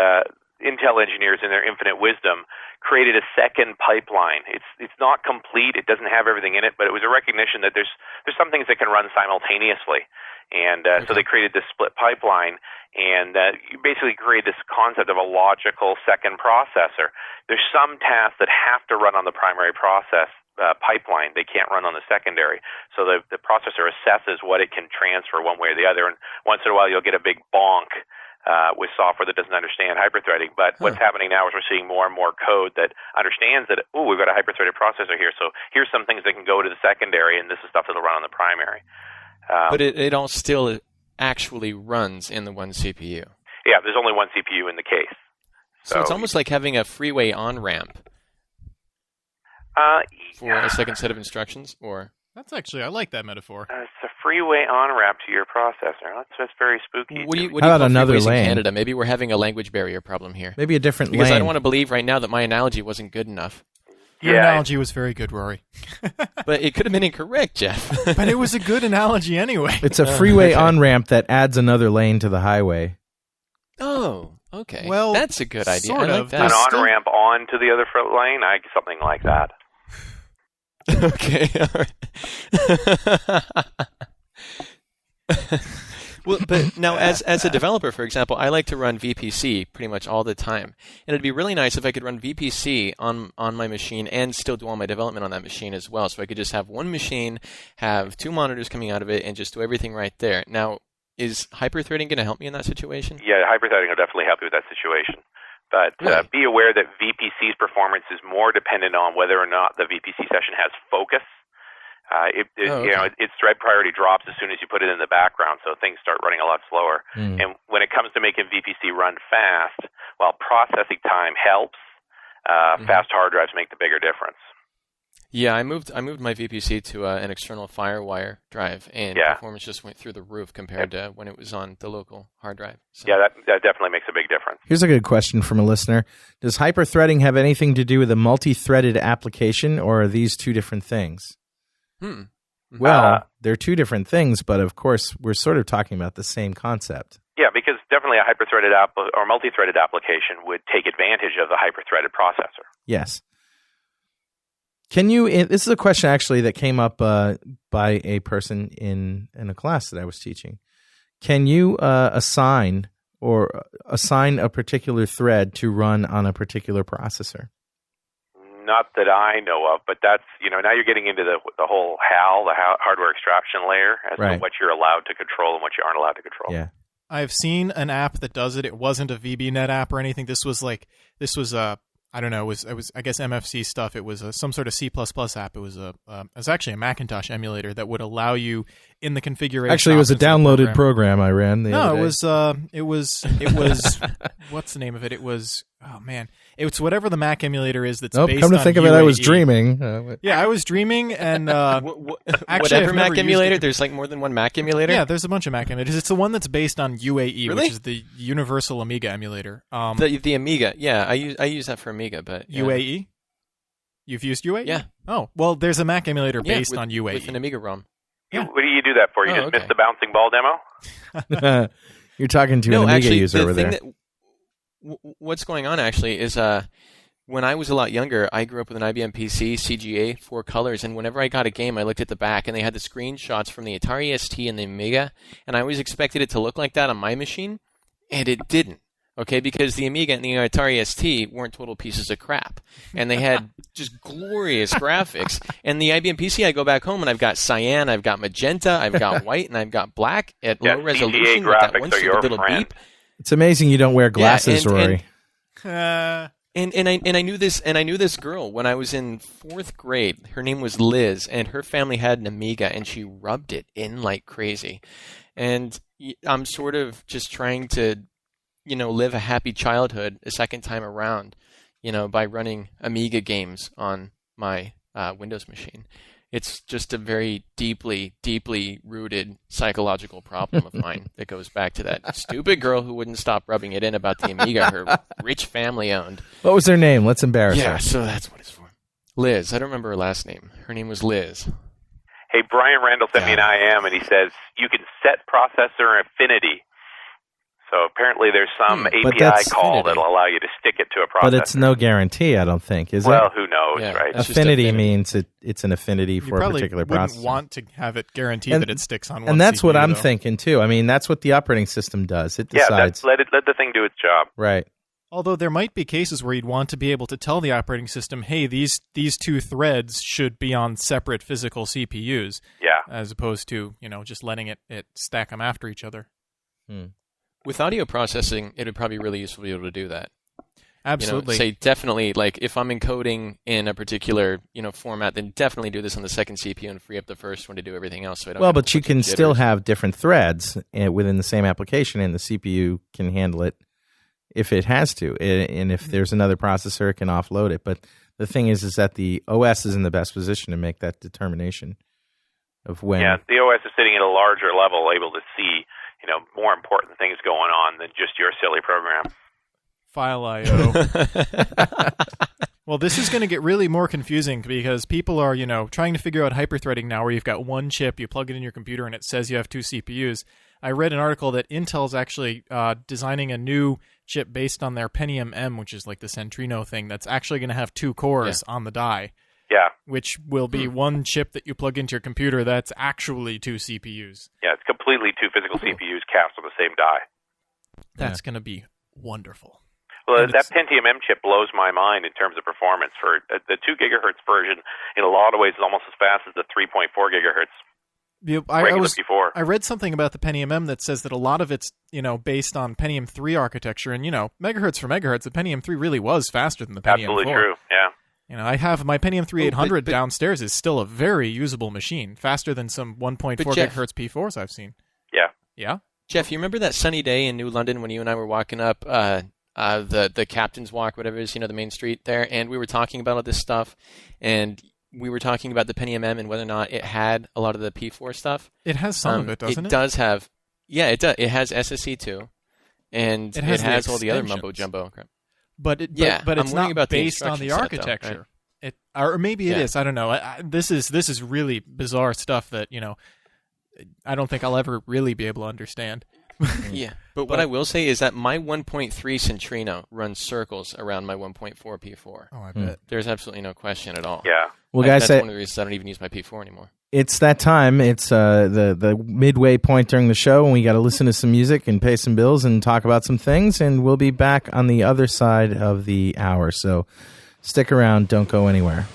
Intel engineers, in their infinite wisdom, created a second pipeline. It's not complete. It doesn't have everything in it, but it was a recognition that there's some things that can run simultaneously. And so they created this split pipeline, and you basically create this concept of a logical second processor. There's some tasks that have to run on the primary process pipeline. They can't run on the secondary. So the processor assesses what it can transfer one way or the other, and once in a while you'll get a big bonk with software that doesn't understand hyperthreading. But what's happening now is we're seeing more and more code that understands that, we've got a hyperthreaded processor here, so here's some things that can go to the secondary, and this is stuff that'll run on the primary. But it all still actually runs in the one CPU. Yeah, there's only one CPU in the case. So it's almost like having a freeway on-ramp for a second set of instructions, or... That's actually, I like that metaphor. It's a freeway on-ramp to your processor. That's very spooky. What do you How about call another freeways lane? in Canada? Maybe we're having a language barrier problem here. Maybe a different Because lane. I don't want to believe right now that my analogy wasn't good enough. Your Yeah, analogy was very good, Rory. But it could have been incorrect, Jeff. But it was a good analogy anyway. It's a freeway okay. on-ramp that adds another lane to the highway. Oh, okay. Well, that's a good idea. sort I like of. an that. still- on-ramp on to the other front lane, something like that. Okay. All right. Well, but now, as a developer, for example, I like to run VPC pretty much all the time, and it'd be really nice if I could run VPC on my machine and still do all my development on that machine as well. So I could just have one machine, have two monitors coming out of it, and just do everything right there. Now, is hyperthreading going to help me in that situation? Yeah, hyperthreading will definitely help you with that situation. But Really? be aware that VPC's performance is more dependent on whether or not the VPC session has focus. Okay. Its thread priority drops as soon as you put it in the background, so things start running a lot slower. And when it comes to making VPC run fast, while processing time helps, fast hard drives make the bigger difference. Yeah, I moved my VPC to an external FireWire drive, and performance just went through the roof compared to when it was on the local hard drive. So. Yeah, that definitely makes a big difference. Here's a good question from a listener. Does hyperthreading have anything to do with a multi-threaded application, or are these two different things? Well, they're two different things, but of course, we're sort of talking about the same concept. Yeah, because definitely a hyperthreaded or multi-threaded application would take advantage of the hyperthreaded processor. Yes. Can you? This is a question actually that came up by a person in a class that I was teaching. Can you assign a particular thread to run on a particular processor? Not that I know of, but that's, now you're getting into the whole HAL, the hardware extraction layer, as to what you're allowed to control and what you aren't allowed to control. Yeah. I've seen an app that does it. It wasn't a VBNet app or anything. This was I don't know. It was I guess MFC stuff. It was some sort of C++ app. It was actually a Macintosh emulator that would allow you in the configuration. Actually, it was a downloaded program I ran the other day. It was what's the name of it? It was, oh man, it's whatever the Mac emulator is that's based on come to think of it, I was dreaming. Yeah, I was dreaming, and actually, whatever Mac emulator. There's like more than one Mac emulator. Yeah, there's a bunch of Mac emulators. It's the one that's based on UAE, Really? which is the Universal Amiga emulator. The Amiga, yeah, I use that for Amiga, but yeah. UAE. You've used UAE? Yeah. Oh, well, there's a Mac emulator based on UAE. with an Amiga ROM. Yeah. What do you do that for? You just missed the bouncing ball demo? You're talking to an Amiga actually, user over there. What's going on actually is when I was a lot younger, I grew up with an IBM PC, CGA, 4 colors, and whenever I got a game, I looked at the back, and they had the screenshots from the Atari ST and the Amiga, and I always expected it to look like that on my machine, and it didn't. Okay, because the Amiga and the Atari ST weren't total pieces of crap, and they had just glorious graphics. And the IBM PC, I go back home and I've got cyan, I've got magenta, I've got white, and I've got black at low resolution with that one stupid little beep. It's amazing you don't wear glasses, Rory. And I knew this girl when I was in 4th grade. Her name was Liz, and her family had an Amiga, and she rubbed it in like crazy. And I'm sort of just trying to, live a happy childhood a second time around, by running Amiga games on my Windows machine. It's just a very deeply, deeply rooted psychological problem of mine that goes back to that stupid girl who wouldn't stop rubbing it in about the Amiga her rich family owned. What was her name? Let's embarrass her. Yeah, so that's what it's for. Liz. I don't remember her last name. Her name was Liz. Hey, Brian Randall sent me an IM, and he says you can set processor affinity. So apparently there's some API call that'll allow you to stick it to a processor. But it's no guarantee, I don't think, is it? Well, who knows, right? Affinity means it's an affinity for a particular processor. You wouldn't want to have it guaranteed that it sticks on one And that's CPU, what I'm though. thinking, too. I mean, that's what the operating system does. It decides. Let the thing do its job. Right. Although there might be cases where you'd want to be able to tell the operating system, hey, these two threads should be on separate physical CPUs. Yeah. As opposed to, just letting it stack them after each other. With audio processing, it would probably be really useful to be able to do that. Absolutely. Say definitely, like if I'm encoding in a particular format, then definitely do this on the second CPU and free up the first one to do everything else. So I don't but you can still have different threads within the same application, and the CPU can handle it if it has to. And if there's another processor, it can offload it. But the thing is that the OS is in the best position to make that determination of when. Yeah, the OS is sitting at a larger level, able to see more important things going on than just your silly program. File I/O. Well, this is going to get really more confusing because people are, trying to figure out hyperthreading now where you've got one chip, you plug it in your computer, and it says you have 2 CPUs. I read an article that Intel's actually designing a new chip based on their Pentium M, which is like the Centrino thing, that's actually going to have 2 cores on the die. Yeah. Which will be one chip that you plug into your computer that's actually 2 CPUs. Yeah, it's completely 2 physical CPUs cast on the same die. That's going to be wonderful. Well, that Pentium M chip blows my mind in terms of performance. For the 2 gigahertz version, in a lot of ways, is almost as fast as the 3.4 gigahertz. I read something about the Pentium M that says that a lot of it's, based on Pentium 3 architecture, and, megahertz for megahertz, the Pentium 3 really was faster than the Pentium 4. Absolutely true, yeah. I have my Pentium 3 800 downstairs is still a very usable machine, faster than some 1.4 gigahertz P4s I've seen. Yeah. Yeah? Jeff, you remember that sunny day in New London when you and I were walking up the Captain's Walk, whatever it is, the main street there, and we were talking about all this stuff, and we were talking about the Pentium M and whether or not it had a lot of the P4 stuff. It has some of it, doesn't it? It does have, it does. It has SSC too, and it has all the other mumbo jumbo crap. But it's not based on the architecture. Right? Or maybe it is. I don't know. This is really bizarre stuff that I don't think I'll ever really be able to understand. Yeah, but what I will say is that my 1.3 Centrino runs circles around my 1.4 P4. Oh, I bet. There's absolutely no question at all. Yeah. Well, guys, that's one of the reasons I don't even use my P4 anymore. It's that time. It's the midway point during the show, and we got to listen to some music and pay some bills and talk about some things, and we'll be back on the other side of the hour. So stick around. Don't go anywhere.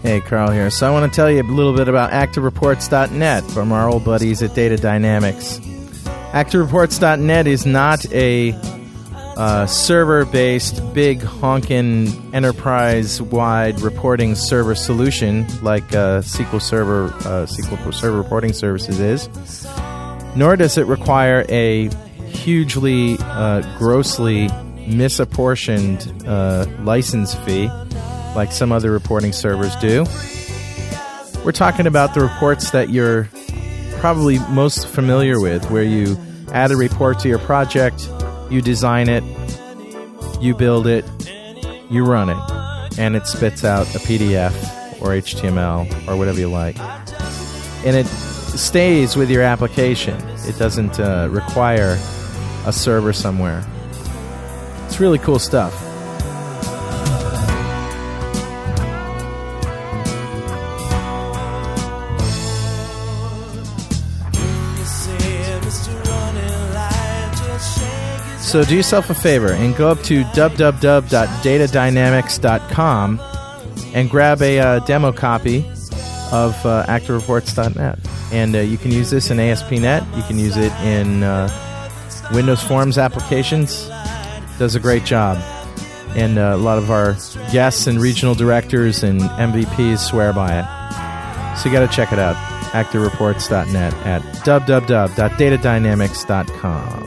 Hey, Carl here. So I want to tell you a little bit about ActiveReports.net from our old buddies at Data Dynamics. ActiveReports.net is not a server-based, big, honkin', enterprise-wide reporting server solution like SQL Server Reporting Services is, nor does it require a hugely, grossly misapportioned license fee like some other reporting servers do. We're talking about the reports that you're probably most familiar with, where you add a report to your project, you design it, you build it, you run it, and it spits out a PDF or HTML or whatever you like. And it stays with your application. It doesn't require a server somewhere. It's really cool stuff. So do yourself a favor and go up to www.datadynamics.com and grab a demo copy of ActiveReports.net. And you can use this in ASP.NET. You can use it in Windows Forms applications. Does a great job. And a lot of our guests and regional directors and MVPs swear by it. So you got to check it out. ActiveReports.net at www.datadynamics.com.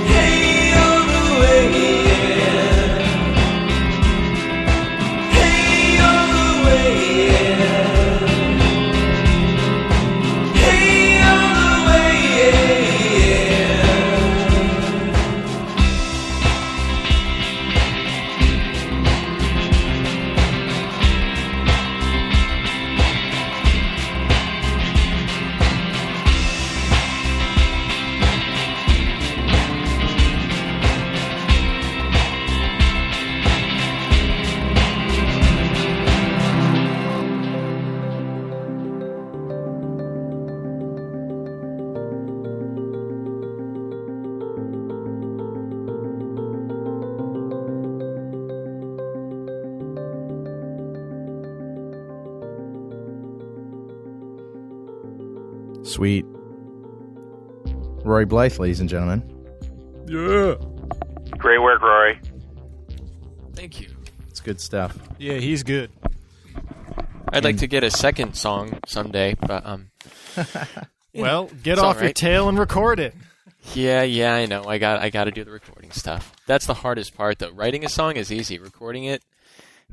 Hey, Sweet. Rory Blythe, ladies and gentlemen. Yeah. Great work, Rory. Thank you. It's good stuff. Yeah, he's good. I'd like to get a second song someday, but Well, get It's off all your right. tail and record it. yeah, I know. I got to do the recording stuff. That's the hardest part, though. Writing a song is easy. Recording it,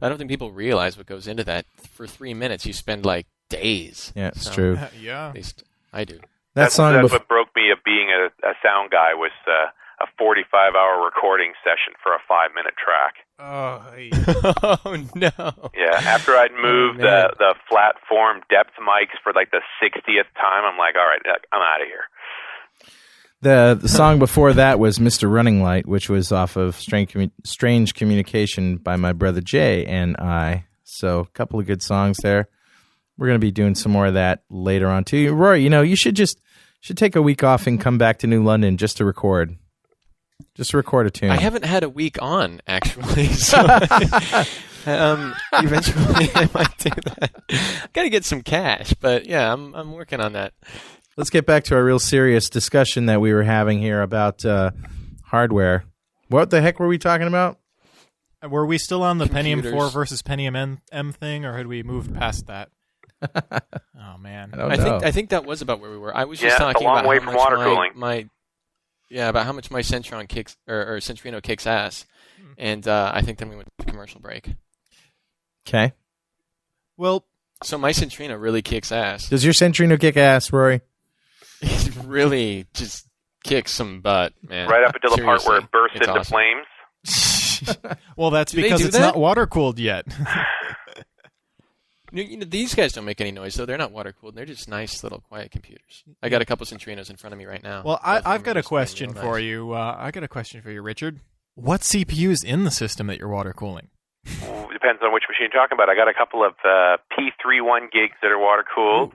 I don't think people realize what goes into that. For 3 minutes, you spend like days. Yeah, it's So, true. Yeah. At least I do. That song That's before. what broke me of being a sound guy was a 45-hour recording session for a 5-minute track. Oh, Oh no! Yeah, after I'd moved man. the flat form depth mics for like the 60th time, I'm like, all right, I'm out of here. The song before that was Mr. Running Light, which was off of Strange Communication by my brother Jay and I. So a couple of good songs there. We're going to be doing some more of that later on too. Rory, you should take a week off and come back to New London just to record. Just record a tune. I haven't had a week on actually, so eventually I might do that. Got to get some cash, but yeah, I'm working on that. Let's get back to our real serious discussion that we were having here about hardware. What the heck were we talking about? Were we still on the Pentium Computers. 4 versus Pentium M thing, or had we moved past that? Oh, man. I don't know. I think that was about where we were. I was just Yeah, it's a talking long about way how from much water cooling. about how much my Centron kicks or Centrino kicks ass, and I think then we went to commercial break. Okay. Well, So my Centrino really kicks ass. Does your Centrino kick ass, Rory? It really just kicks some butt, man. Right up until the part where it Seriously, bursts it's into awesome. flames. well, that's Do they because do it's that? not water cooled yet. These guys don't make any noise, though. They're not water cooled. They're just nice little quiet computers. I got a couple Centrinos in front of me right now. Well, Both of I've them got are a just playing question real for nice. you. I got a question for you, Richard. What CPU's in the system that you're water cooling? Depends on which machine you're talking about. I got a couple of P3 1 gigs that are water cooled,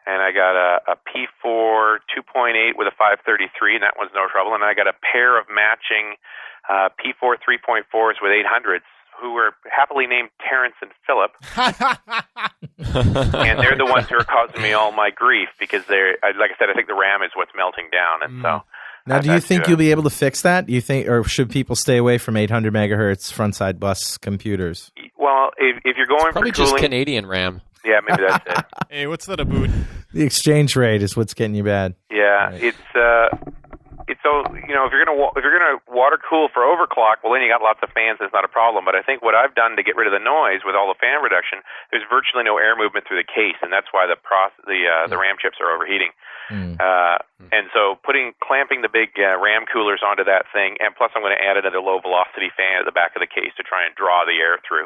and I got a P4 2.8 with a 533, and that one's no trouble. And I got a pair of matching P4 3.4s with 800s, who were happily named Terrence and Philip, and they're the ones who are causing me all my grief because like I said, I think the RAM is what's melting down, and so. Now, do you think you'll be able to fix that? Do you think, or should people stay away from 800 megahertz frontside bus computers? Well, if you're going Probably for just cooling, Canadian RAM. yeah, maybe that's it. Hey, what's that about? The exchange rate is what's getting you bad. Yeah, Right. it's so if you're gonna water cool for overclock, well then you got lots of fans. That's not a problem. But I think what I've done to get rid of the noise with all the fan reduction, there's virtually no air movement through the case, and that's why the RAM chips are overheating. And so clamping the big RAM coolers onto that thing, and plus I'm going to add another low velocity fan at the back of the case to try and draw the air through,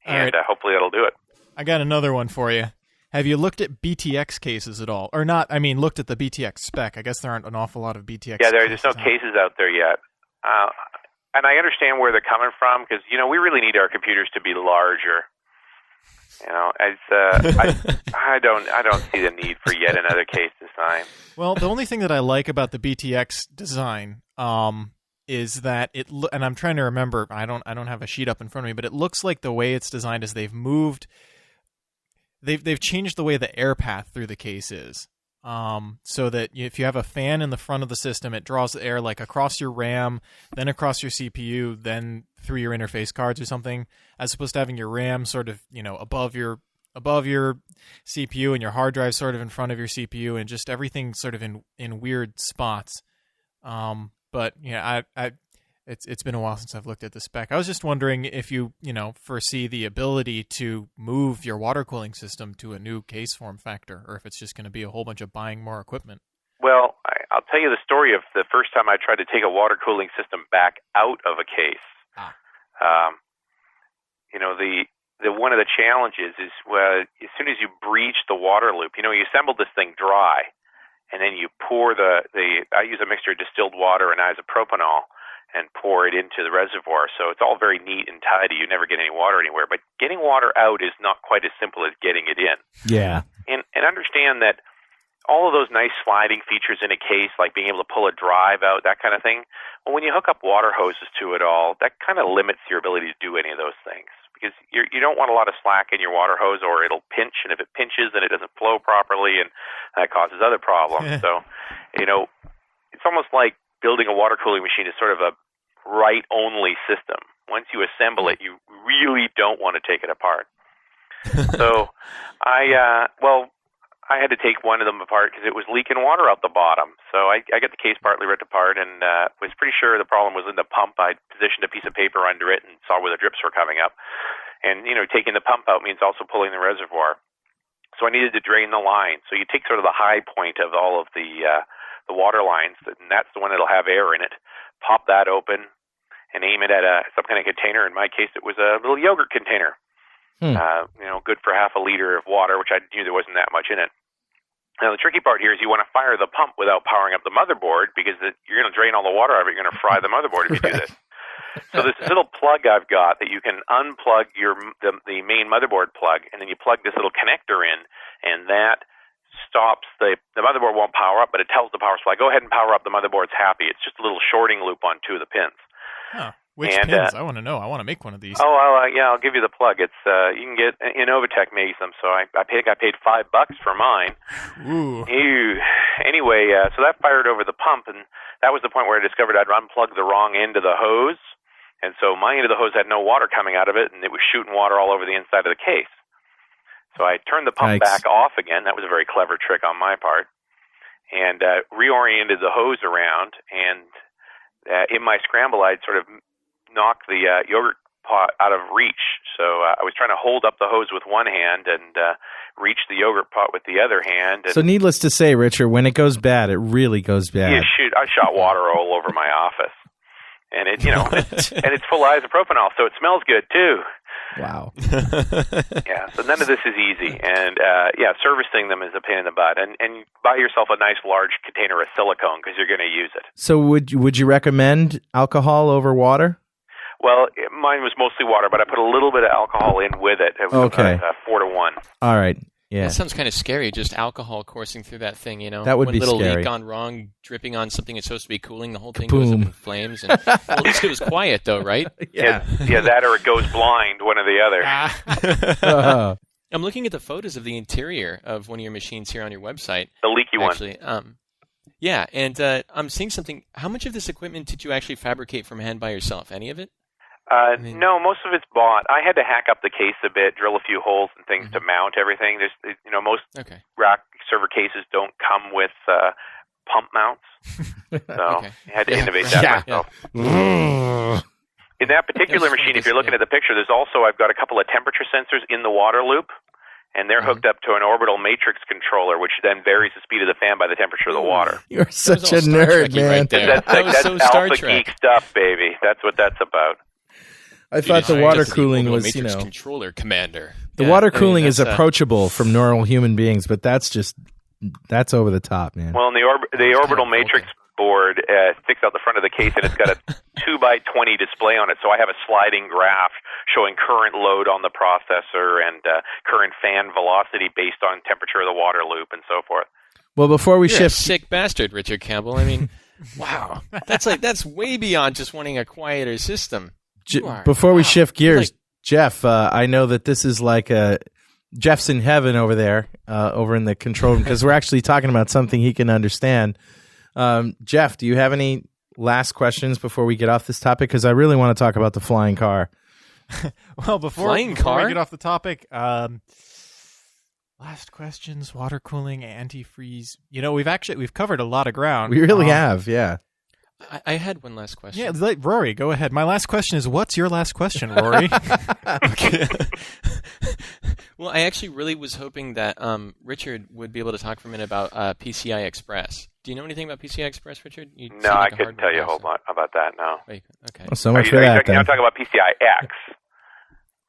and hopefully that'll do it. I got another one for you. Have you looked at BTX cases at all? Or not, looked at the BTX spec. I guess there aren't an awful lot of BTX Yeah, there's no out. cases out there yet. And I understand where they're coming from because, we really need our computers to be larger. I don't see the need for yet another case design. Well, the only thing that I like about the BTX design is that and I'm trying to remember, I don't have a sheet up in front of me, but it looks like the way it's designed is they've changed the way the air path through the case is. So that if you have a fan in the front of the system, it draws the air like across your RAM, then across your CPU, then through your interface cards or something, as opposed to having your RAM sort of, above your CPU and your hard drive sort of in front of your CPU and just everything sort of in weird spots. But yeah, it's been a while since I've looked at the spec. I was just wondering if you foresee the ability to move your water cooling system to a new case form factor, or if it's just going to be a whole bunch of buying more equipment. Well, I'll tell you the story of the first time I tried to take a water cooling system back out of a case. The one of the challenges is as soon as you breach the water loop, you assemble this thing dry, and then you pour I use a mixture of distilled water and isopropanol and pour it into the reservoir. So it's all very neat and tidy. You never get any water anywhere. But getting water out is not quite as simple as getting it in. Yeah. And understand that all of those nice sliding features in a case, like being able to pull a drive out, that kind of thing, well, when you hook up water hoses to it all, that kind of limits your ability to do any of those things because you don't want a lot of slack in your water hose, or it'll pinch, and if it pinches, then it doesn't flow properly, and that causes other problems. So, it's almost like building a water cooling machine is sort of a write-only system. Once you assemble it, you really don't want to take it apart. So, I had to take one of them apart because it was leaking water out the bottom. So I got the case partly ripped apart and was pretty sure the problem was in the pump. I positioned a piece of paper under it and saw where the drips were coming up. And, taking the pump out means also pulling the reservoir. So I needed to drain the line. So you take sort of the high point of all of the water lines, and that's the one that'll have air in it. Pop that open and aim it at some kind of container. In my case, it was a little yogurt container. Good for half a liter of water, which I knew there wasn't that much in it. Now, the tricky part here is you want to fire the pump without powering up the motherboard because you're going to drain all the water out of it. You're going to fry the motherboard if you do this. So this little plug I've got that you can unplug the main motherboard plug, and then you plug this little connector in, and that stops the motherboard won't power up, but it tells the power supply, go ahead and power up, the motherboard's happy. It's just a little shorting loop on two of the pins. Huh. Which pins? I want to know. I want to make one of these. I'll give you the plug. It's you can get Innovatech makes them. So I paid $5 for mine. Ooh. Anyway, so that fired over the pump, and that was the point where I discovered I'd unplugged the wrong end of the hose, and so my end of the hose had no water coming out of it, and it was shooting water all over the inside of the case. So I turned the pump back off again. That was a very clever trick on my part, and reoriented the hose around, and in my scramble, I'd sort of knock the yogurt pot out of reach. So I was trying to hold up the hose with one hand and reach the yogurt pot with the other hand. And so needless to say, Richard, when it goes bad, it really goes bad. Yeah, shoot, I shot water all over my office. And it's full of isopropanol, so it smells good too. Wow. Yeah, so none of this is easy. And servicing them is a pain in the butt. And buy yourself a nice large container of silicone because you're going to use it. So would you recommend alcohol over water? Well, mine was mostly water, but I put a little bit of alcohol in with it. It was 4-to-1. All right. Yeah. That sounds kind of scary, just alcohol coursing through that thing, That would One be little scary. leak gone wrong, dripping on something it's supposed to be cooling, the whole thing goes up in flames. And, well, at least it was quiet, though, right? Yeah, that or it goes blind, one or the other. I'm looking at the photos of the interior of one of your machines here on your website. The leaky actually. one. Yeah, and I'm seeing something. How much of this equipment did you actually fabricate from hand by yourself? Any of it? No, most of it's bought. I had to hack up the case a bit, drill a few holes and things to mount everything. There's, most rack server cases don't come with pump mounts, so I had to innovate that myself. In that particular machine, if you're looking at the picture, I've got a couple of temperature sensors in the water loop, and they're hooked up to an orbital matrix controller, which then varies the speed of the fan by the temperature of the water. You're such a nerd, man. That's alpha geek stuff, baby. That's what that's about. I thought the water cooling was, Matrix controller commander. The water cooling is approachable from normal human beings, but that's over the top, man. Well, and the orbital matrix board sticks out the front of the case, and it's got a 2x20 display on it. So I have a sliding graph showing current load on the processor and current fan velocity based on temperature of the water loop and so forth. Well, before we You're shift, a sick bastard, Richard Campbell. I mean, wow, that's way beyond just wanting a quieter system. Before we shift gears, Jeff, I know that this is like Jeff's in heaven over there, over in the control room, because we're actually talking about something he can understand. Jeff, do you have any last questions before we get off this topic? Because I really want to talk about the flying car. Well, before we get off the topic, last questions: water cooling, antifreeze. We've covered a lot of ground. We really have, yeah. I had one last question. Yeah, Rory, go ahead. My last question is, what's your last question, Rory? Okay. Well, I actually really was hoping that Richard would be able to talk for a minute about PCI Express. Do you know anything about PCI Express, Richard? No, I couldn't tell you a whole lot about that, no. Okay. Well, so much for that, then. You're talking about PCI X.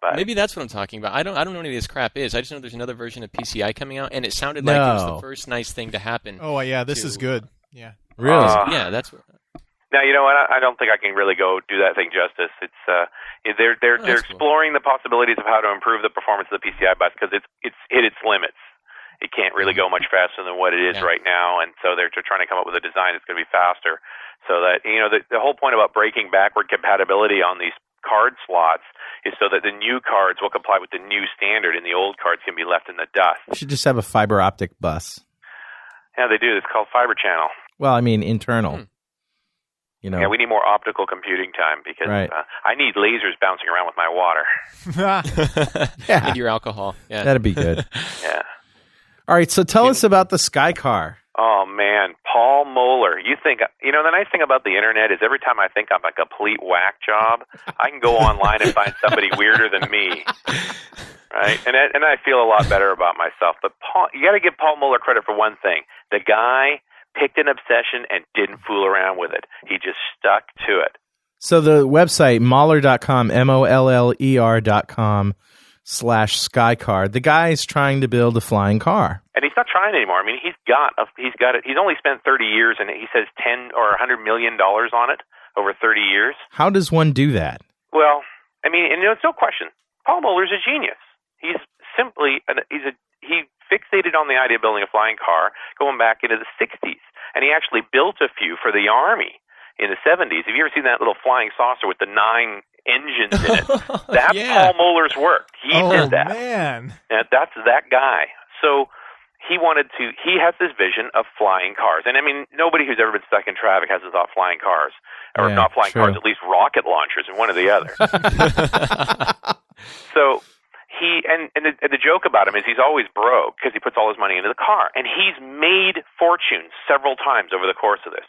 But maybe that's what I'm talking about. I don't know what any of this crap is. I just know there's another version of PCI coming out, and it sounded like it was the first nice thing to happen. Oh, yeah, this is good. Yeah. Really? Yeah, that's what... Now, you know what? I don't think I can really go do that thing justice. It's they're exploring the possibilities of how to improve the performance of the PCI bus because it's hit its limits. It can't really go much faster than what it is right now, and so they're trying to come up with a design that's going to be faster. So that the whole point about breaking backward compatibility on these card slots is so that the new cards will comply with the new standard and the old cards can be left in the dust. You should just have a fiber optic bus. Yeah, they do. It's called fiber channel. Well, I mean, internal. You know. Yeah, we need more optical computing time because I need lasers bouncing around with my water. And your alcohol. Yeah. That'd be good. Yeah. All right, so tell us about the Sky Car. Oh, man, Paul Moeller. The nice thing about the internet is every time I think I'm a complete whack job, I can go online and find somebody weirder than me. Right? And I feel a lot better about myself. But you got to give Paul Moeller credit for one thing. The guy picked an obsession and didn't fool around with it. He just stuck to it. So the website, Moller.com, MOLLER.com/SkyCar, the guy is trying to build a flying car. And he's not trying anymore. I mean, he's got it. He's only spent 30 years, and he says $10 or $100 million on it over 30 years. How does one do that? Well, I mean, and it's no question. Paul Moeller's a genius. He fixated on the idea of building a flying car going back into the 60s, and he actually built a few for the Army in the 70s. Have you ever seen that little flying saucer with the 9 engines in it? That's Paul Moeller's work. He did that. Man. That's that guy. So he has this vision of flying cars. And I mean, nobody who's ever been stuck in traffic hasn't thought flying cars. Or if not flying cars, at least rocket launchers and one or the other. So the joke about him is he's always broke because he puts all his money into the car. And he's made fortunes several times over the course of this.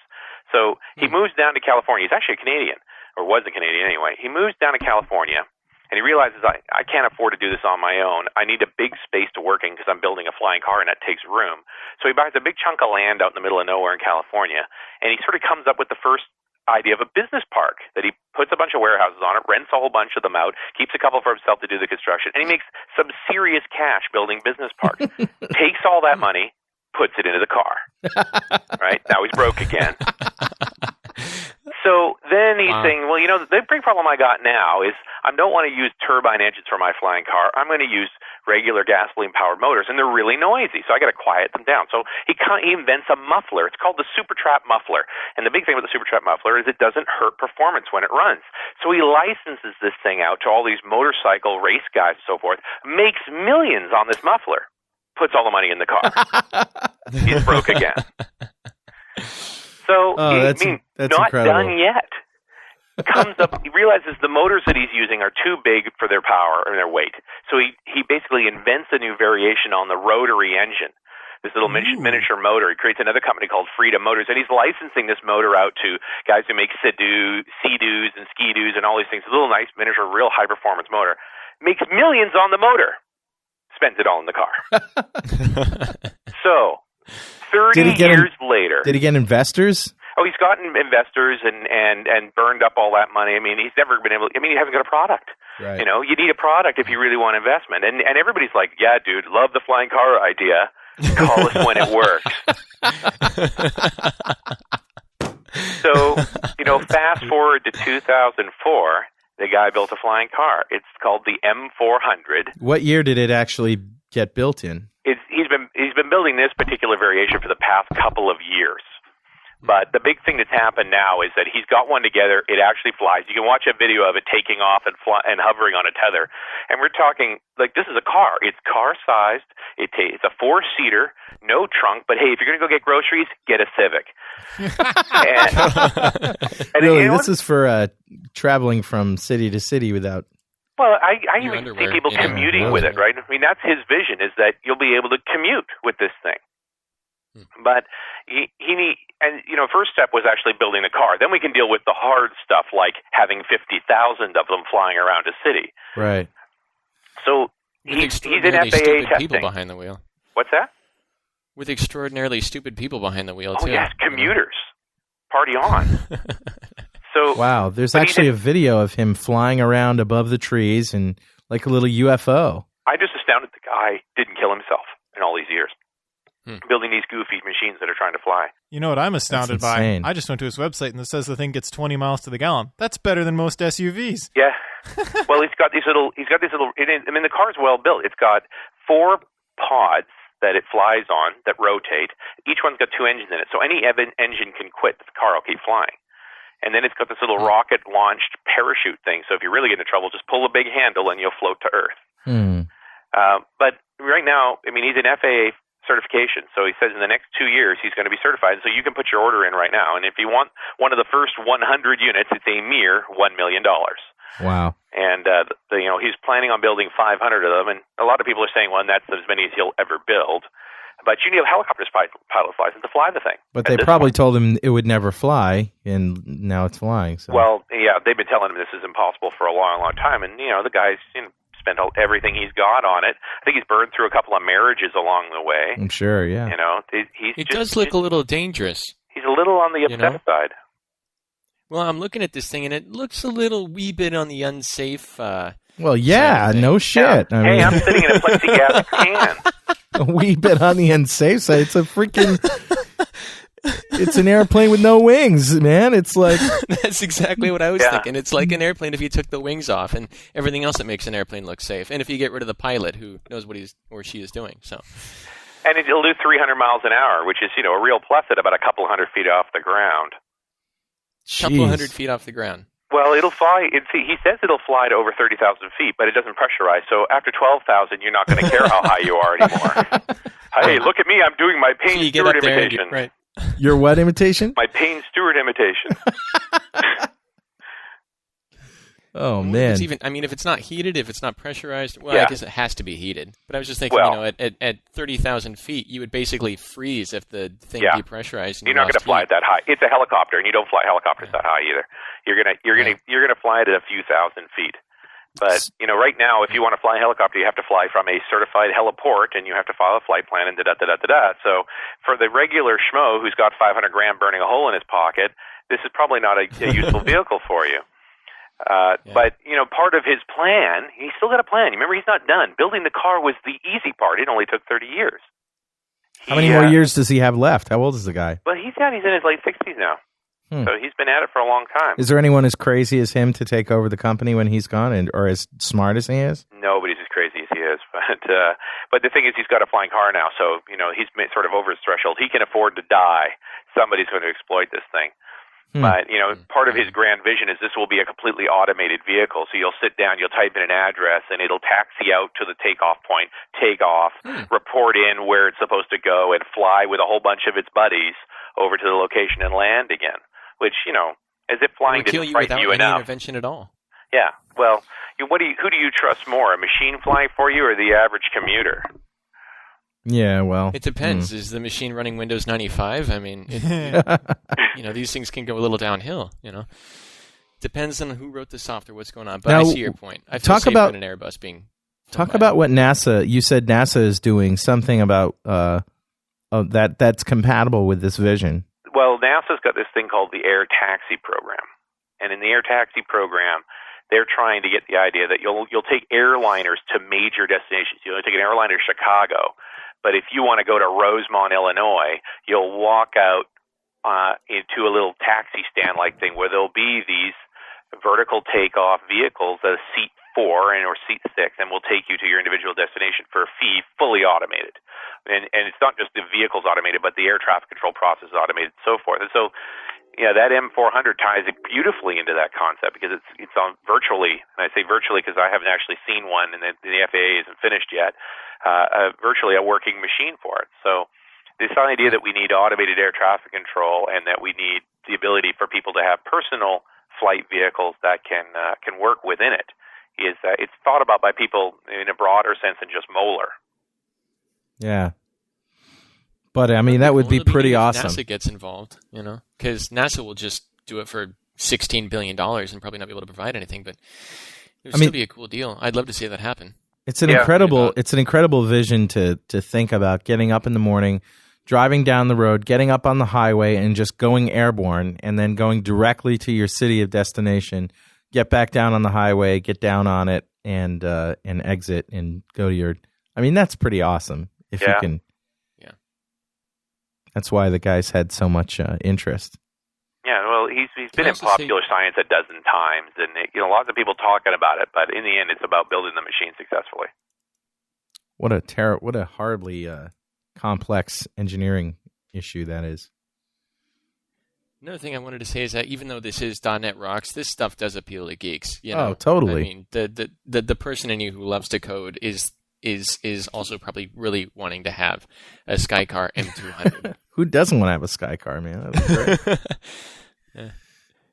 So he moves down to California. He's actually a Canadian, or was a Canadian anyway. He moves down to California, and he realizes, I can't afford to do this on my own. I need a big space to work in because I'm building a flying car, and that takes room. So he buys a big chunk of land out in the middle of nowhere in California, and he sort of comes up with the first idea of a business park that he puts a bunch of warehouses on it, rents a whole bunch of them out, keeps a couple for himself to do the construction, and he makes some serious cash building business parks. Takes all that money, puts it into the car. Right? Now he's broke again. So then he's saying, well, the big problem I got now is I don't want to use turbine engines for my flying car. I'm going to use regular gasoline-powered motors, and they're really noisy, so I got to quiet them down. So he invents a muffler. It's called the Super Trap muffler. And the big thing with the Super Trap muffler is it doesn't hurt performance when it runs. So he licenses this thing out to all these motorcycle race guys and so forth, makes millions on this muffler, puts all the money in the car. He's broke again. So, that's not incredible. done yet. Comes up, he realizes the motors that he's using are too big for their power and their weight. So he basically invents a new variation on the rotary engine, this little miniature motor. He creates another company called Freedom Motors, and he's licensing this motor out to guys who make Sea-Doos and Ski-Doos and all these things. A little nice miniature, real high-performance motor. Makes millions on the motor. Spends it all in the car. So 30 years later. Did he get investors? Oh, he's gotten investors and burned up all that money. I mean, he's never been able. He hasn't got a product. Right. You need a product if you really want investment. And everybody's like, yeah, dude, love the flying car idea. Call us when it works. So, fast forward to 2004, the guy built a flying car. It's called the M400. What year did it actually get built in? He's been building this particular variation for the past couple of years. But the big thing that's happened now is that he's got one together. It actually flies. You can watch a video of it taking off and hovering on a tether. And we're talking, this is a car. It's car-sized. It's a 4-seater, no trunk. But, hey, if you're going to go get groceries, get a Civic. and really, this is for traveling from city to city without... Well, I even see people commuting with it, right? I mean, that's his vision, is that you'll be able to commute with this thing. But first step was actually building the car. Then we can deal with the hard stuff like having 50,000 of them flying around a city. Right. So he's in FAA testing. People behind the wheel. What's that? With extraordinarily stupid people behind the wheel, too. Oh, yes, commuters. Party on. So wow, there's actually a video of him flying around above the trees and like a little UFO. I'm just astounded the guy didn't kill himself in all these years. Building these goofy machines that are trying to fly. You know what I'm astounded by? I just went to his website and it says the thing gets 20 miles to the gallon. That's better than most SUVs. Yeah. Well, he's got these little, the car's well built. It's got 4 pods that it flies on that rotate. Each one's got 2 engines in it. So any engine can quit. The car will keep flying. And then it's got this little rocket-launched parachute thing. So if you really get into trouble, just pull a big handle and you'll float to Earth. But right now, I mean, he's an FAA certification. So he says in the next 2 years, he's going to be certified. So you can put your order in right now. And if you want one of the first 100 units, it's a mere $1 million. Wow. And, he's planning on building 500 of them. And a lot of people are saying, well, that's as many as he'll ever build. But you need a helicopter's pilot's license to fly the thing. But they probably told him it would never fly, and now it's flying. So. Well, yeah, they've been telling him this is impossible for a long, long time. And, the guy's spent everything he's got on it. I think he's burned through a couple of marriages along the way. I'm sure, yeah. It does look a little dangerous. He's a little on the upset side. Well, I'm looking at this thing, and it looks a wee bit on the unsafe. Well, yeah, no shit. Yeah. Hey, I'm sitting in a plexiglass can. A wee bit on the unsafe side. It's a freaking... It's an airplane with no wings, man. It's like... That's exactly what I was thinking. It's like an airplane if you took the wings off and everything else that makes an airplane look safe. And if you get rid of the pilot who knows what he's or she is doing. So. And it'll do 300 miles an hour, which is, a real plus at about a couple hundred feet off the ground. A couple hundred feet off the ground. Well, it'll fly. He says it'll fly to over 30,000 feet, but it doesn't pressurize. So after 12,000, you're not going to care how high you are anymore. Hey, look at me. I'm doing my Payne Stewart imitation. Right. Your what imitation? My Payne Stewart imitation. Oh, man. If it's not heated, if it's not pressurized, I guess it has to be heated. But I was just thinking, at 30,000 feet, you would basically freeze if the thing depressurized. You're not going to fly it that high. It's a helicopter, and you don't fly helicopters that high either. You're gonna fly it at a few thousand feet. But right now, if you want to fly a helicopter, you have to fly from a certified heliport, and you have to file a flight plan and da-da-da-da-da. So for the regular schmo who's got 500 grand burning a hole in his pocket, this is probably not a useful vehicle for you. But, part of his plan, he's still got a plan. Remember, he's not done. Building the car was the easy part. It only took 30 years. How many more years does he have left? How old is the guy? Well, he's in his late 60s now. So he's been at it for a long time. Is there anyone as crazy as him to take over the company when he's gone, or as smart as he is? Nobody's as crazy as he is. But the thing is, he's got a flying car now, so, he's sort of over his threshold. He can afford to die. Somebody's going to exploit this thing. But, part of his grand vision is this will be a completely automated vehicle. So you'll sit down, you'll type in an address, and it'll taxi out to the takeoff point, take off, report in where it's supposed to go, and fly with a whole bunch of its buddies over to the location and land again. Which, as if flying didn't frighten you enough. Intervention at all. Yeah. Well, who do you trust more, a machine flying for you or the average commuter? Yeah, well. It depends. Is the machine running Windows 95? I mean, these things can go a little downhill, Depends on who wrote the software, what's going on. But now, I see your point. I feel safe about an Airbus being... Talk about what NASA... You said NASA is doing something about that's compatible with this vision. Well, NASA's got this thing called the Air Taxi Program. And in the Air Taxi Program, they're trying to get the idea that you'll take airliners to major destinations. You'll take an airliner to Chicago, but if you want to go to Rosemont, Illinois, you'll walk out into a little taxi stand-like thing where there'll be these vertical takeoff vehicles, a seat 4 or seat 6, and will take you to your individual destination for a fee, fully automated. And it's not just the vehicles automated, but the air traffic control process is automated and so forth. And so, that M400 ties it beautifully into that concept because it's on virtually, and I say virtually because I haven't actually seen one, and the FAA isn't finished yet, virtually a working machine for it. So this idea that we need automated air traffic control and that we need the ability for people to have personal flight vehicles that can work within it is it's thought about by people in a broader sense than just Moeller. Yeah. But, that would be pretty awesome. NASA gets involved, because NASA will just do it for $16 billion and probably not be able to provide anything, but it would still be a cool deal. I'd love to see that happen. It's an incredible vision to think about getting up in the morning, driving down the road, getting up on the highway and just going airborne and then going directly to your city of destination, get back down on the highway, get down on it and exit and go to your... that's pretty awesome. If you can, that's why the guy's had so much interest. Yeah, well, he's been in popular science a dozen times, and lots of people talking about it. But in the end, it's about building the machine successfully. What a horribly complex engineering issue that is. Another thing I wanted to say is that even though this is .NET Rocks, this stuff does appeal to geeks. You know? Oh, totally. I mean, the person in you who loves to code is also probably really wanting to have a Skycar M200. Who doesn't want to have a Skycar, man? That was great. Yeah.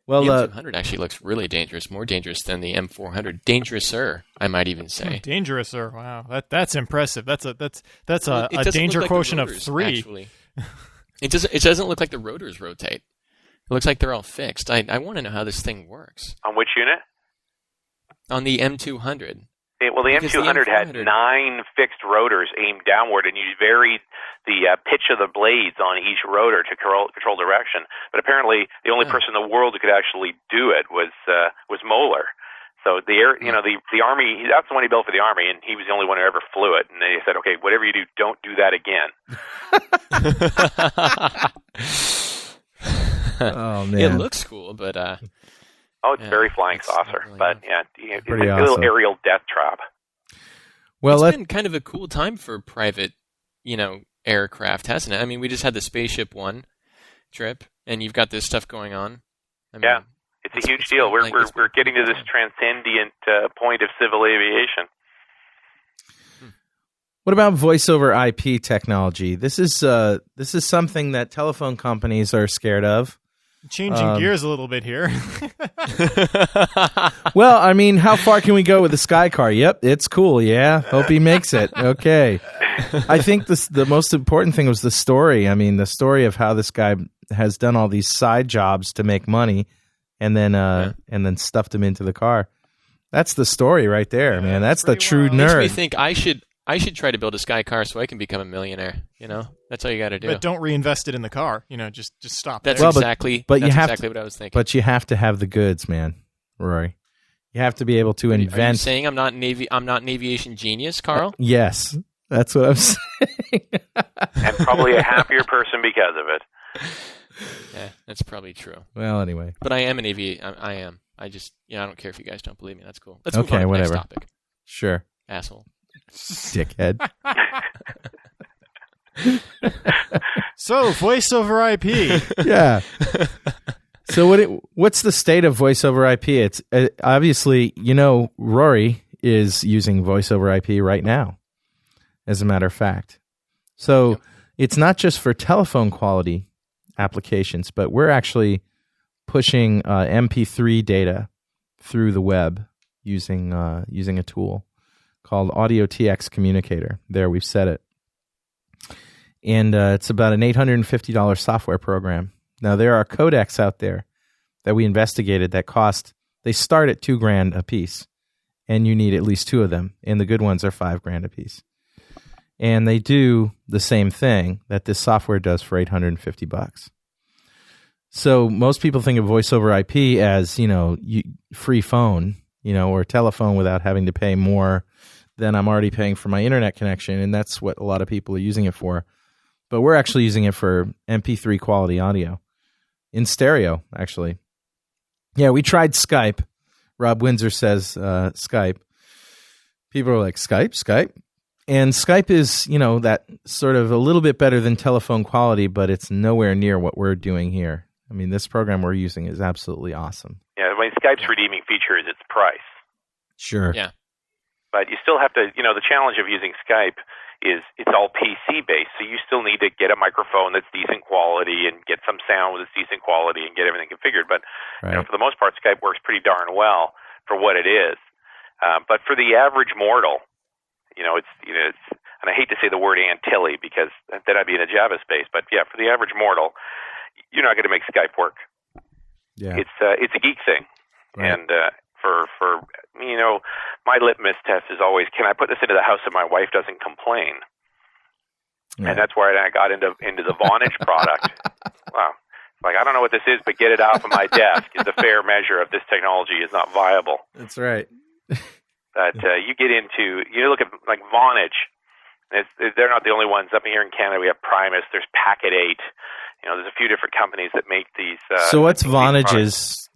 Well, the M200 actually looks really dangerous, more dangerous than the M400. Dangerous-er, I might even say. Dangerous-er, wow, that's impressive. That's a It doesn't danger look like quotient the of rotors, 3. Actually. It doesn't look like the rotors rotate. It looks like they're all fixed. I want to know how this thing works. On which unit? On the M200. Well, the M200 had 9 fixed rotors aimed downward, and you varied the pitch of the blades on each rotor to control direction. But apparently, the only person in the world who could actually do it was Moeller. So the Army, that's the one he built for the Army, and he was the only one who ever flew it. And they said, okay, whatever you do, don't do that again. Oh man, it looks cool, but it's very flying saucer, really but nice. it's Pretty a awesome. little aerial death trap. well, it's been kind of a cool time for private, aircraft, hasn't it? I mean, we just had the Spaceship One trip, and you've got this stuff going on. I mean, it's a huge deal. We're getting to this transcendent point of civil aviation. what about voice over IP technology? This is something that telephone companies are scared of. Changing gears a little bit here. Well, I mean, how far can we go with the Skycar? Yep, it's cool. Yeah, hope he makes it. Okay. I think the most important thing was the story. I mean, the story of how this guy has done all these side jobs to make money, and then stuffed them into the car. That's the story right there, man. That's the true Makes me nerd. think I should try to build a Skycar so I can become a millionaire. That's all you got to do. But don't reinvest it in the car. Just stop. That's there. exactly. but that's you have exactly what I was thinking. But you have to have the goods, man, Rory. You have to be able to invent. Are you saying I'm not an aviation genius, Carl? Yes, that's what I'm saying. And probably a happier person because of it. Yeah, that's probably true. Well, anyway. But I am an aviator. I am. I just, I don't care if you guys don't believe me. That's cool. Let's move on Okay, to the whatever. next topic. Sure. Asshole. Dickhead. So, voice over IP. Yeah. So what's the state of voice over IP? It's obviously, Rory is using voice over IP right now, as a matter of fact. So It's not just for telephone quality applications, but we're actually pushing MP3 data through the web using a tool called Audio TX Communicator. There, we've set it. And it's about an $850 software program. Now, there are codecs out there that we investigated that they start at $2,000 a piece, and you need at least 2 of them. And the good ones are $5,000 a piece. And they do the same thing that this software does for $850. So most people think of voice over IP as, free phone, or telephone without having to pay more than I'm already paying for my internet connection. And that's what a lot of people are using it for. But we're actually using it for MP3 quality audio in stereo, actually. Yeah, we tried Skype. Rob Windsor says Skype. People are like, Skype? And Skype is, that sort of a little bit better than telephone quality, but it's nowhere near what we're doing here. I mean, this program we're using is absolutely awesome. Yeah, Skype's redeeming feature is its price. Sure. Yeah. But you still have to, the challenge of using Skype is it's all PC-based, so you still need to get a microphone that's decent quality and get some sound with decent quality and get everything configured. But for the most part, Skype works pretty darn well for what it is. But for the average mortal, it's and I hate to say the word Antilly because then I'd be in a Java space. But yeah, for the average mortal, you're not going to make Skype work. Yeah. It's a geek thing, right. And for my litmus test is always, can I put this into the house so my wife doesn't complain? Yeah. And that's where I got into the Vonage product. Wow. Like, I don't know what this is, but get it off of my desk is a fair measure of this technology is not viable. That's right. But you get into, look at like Vonage. They're not the only ones. Up here in Canada, we have Primus. There's Packet 8. There's a few different companies that make these. So what's Vonage's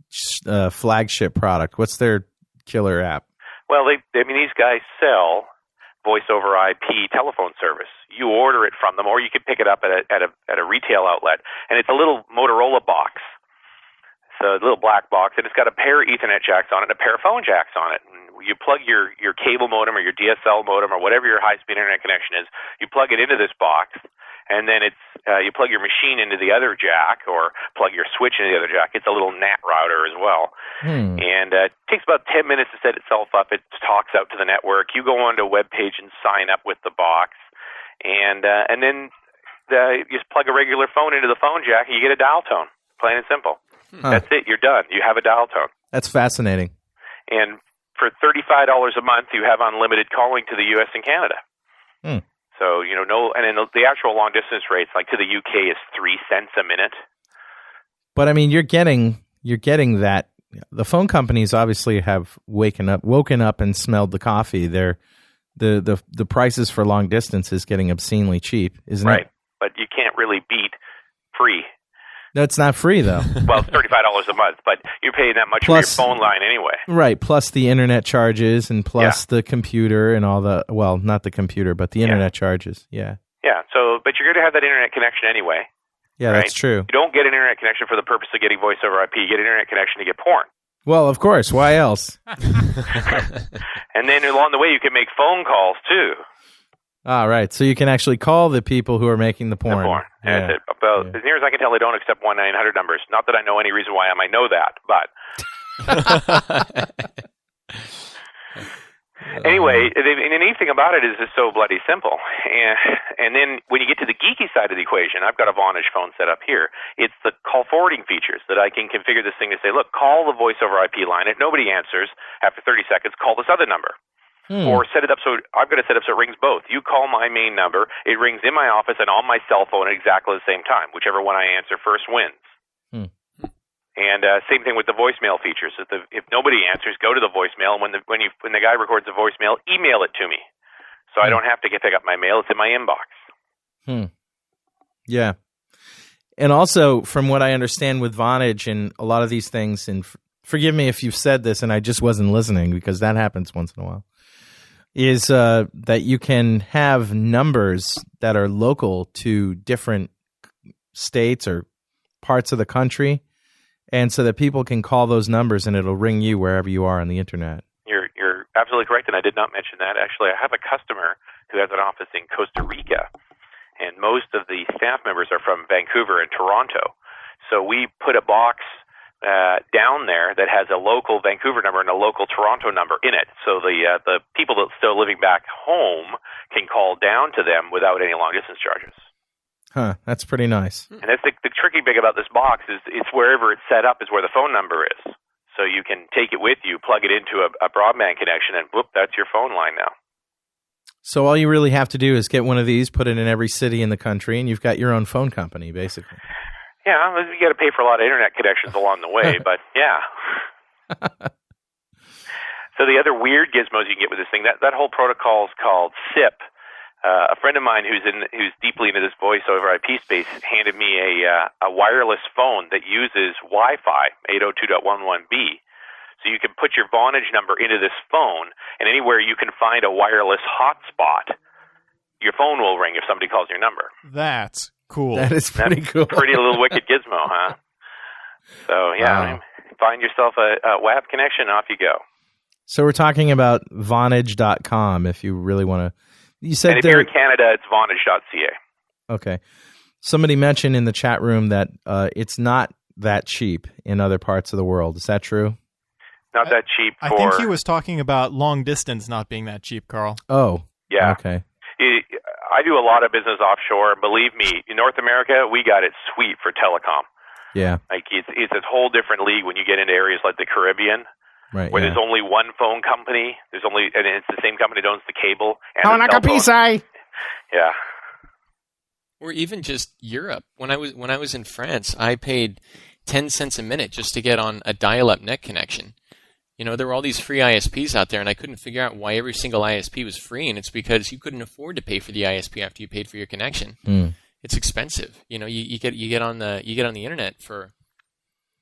flagship product? What's their killer app? Well, these guys sell voice over IP telephone service. You order it from them, or you can pick it up at a retail outlet, and it's a little Motorola box So the little black box, and it's got a pair of Ethernet jacks on it and a pair of phone jacks on it. And you plug your cable modem or your DSL modem or whatever your high-speed internet connection is, you plug it into this box, and then you plug your machine into the other jack or plug your switch into the other jack. It's a little NAT router as well. And it takes about 10 minutes to set itself up. It talks out to the network. You go onto a web page and sign up with the box, and then you just plug a regular phone into the phone jack and you get a dial tone, plain and simple. That's it. You're done. You have a dial tone. That's fascinating. And for $35 a month, you have unlimited calling to the U.S. and Canada. So, and then the actual long distance rates, like to the UK, is 3 cents a minute. But I mean, you're getting that. The phone companies obviously have woken up and smelled the coffee. The prices for long distance is getting obscenely cheap, isn't it? Right, but you can't really beat free. No, it's not free though. Well, it's $35 a month, but you're paying that much for your phone line anyway. Right, plus the internet charges and plus the computer and all the, well, not the computer, but the internet charges. Yeah. Yeah, but you're going to have that internet connection anyway. Yeah, right? That's true. You don't get an internet connection for the purpose of getting voice over IP. You get an internet connection to get porn. Well, of course. Why else? And then along the way, you can make phone calls too. Ah, right. So you can actually call the people who are making the porn. Yeah. As near as I can tell, they don't accept 1-900 numbers. Not that I know any reason why I might know that, but anyway, the neat thing about it is it's so bloody simple. And then when you get to the geeky side of the equation, I've got a Vonage phone set up here. It's the call forwarding features that I can configure this thing to say, look, call the voice over IP line. If nobody answers after 30 seconds, call this other number. Or set it up so I've got to set up so it rings both. You call my main number, it rings in my office and on my cell phone at exactly the same time. Whichever one I answer first wins. And same thing with the voicemail features. If nobody answers, go to the voicemail, and when the guy records a voicemail, email it to me, so I don't have to pick up my mail. It's in my inbox. Yeah, and also from what I understand with Vonage and a lot of these things, and forgive me if you've said this and I just wasn't listening because that happens once in a while. Is that you can have numbers that are local to different states or parts of the country, and so that people can call those numbers and it'll ring you wherever you are on the internet. You're absolutely correct, and I did not mention that. Actually, I have a customer who has an office in Costa Rica, and most of the staff members are from Vancouver and Toronto. So we put a box down there that has a local Vancouver number and a local Toronto number in it. So the people that are still living back home can call down to them without any long distance charges. That's pretty nice. And that's the tricky bit about this box is it's wherever it's set up is where the phone number is. So you can take it with you, plug it into a broadband connection, and whoop, that's your phone line now. So all you really have to do is get one of these, put it in every city in the country, and you've got your own phone company, basically. Yeah, you got to pay for a lot of internet connections along the way, but yeah. So the other weird gizmos you can get with this thing, that whole protocol is called SIP. A friend of mine who's deeply into this voice over IP space handed me a wireless phone that uses Wi-Fi 802.11b. So you can put your Vonage number into this phone, and anywhere you can find a wireless hotspot, your phone will ring if somebody calls your number. That's cool. That is pretty cool. Pretty little wicked gizmo, huh? So, yeah, find yourself a WAP connection, off you go. So we're talking about Vonage.com if you really want to. You said and if you're in Canada, it's Vonage.ca. Okay. Somebody mentioned in the chat room that it's not that cheap in other parts of the world. Is that true? Not that cheap for... I think he was talking about long distance not being that cheap, Carl. Oh. Yeah. Okay. I do a lot of business offshore. Believe me, in North America, we got it sweet for telecom. Yeah. Like it's a whole different league when you get into areas like the Caribbean, right? Where there's only one phone company. And it's the same company that owns the cable and the cell phone. Yeah. Or even just Europe. When I was in France, I paid 10 cents a minute just to get on a dial-up net connection. You know, there were all these free ISPs out there, and I couldn't figure out why every single ISP was free, and it's because you couldn't afford to pay for the ISP after you paid for your connection. It's expensive. You know, you get on the internet for,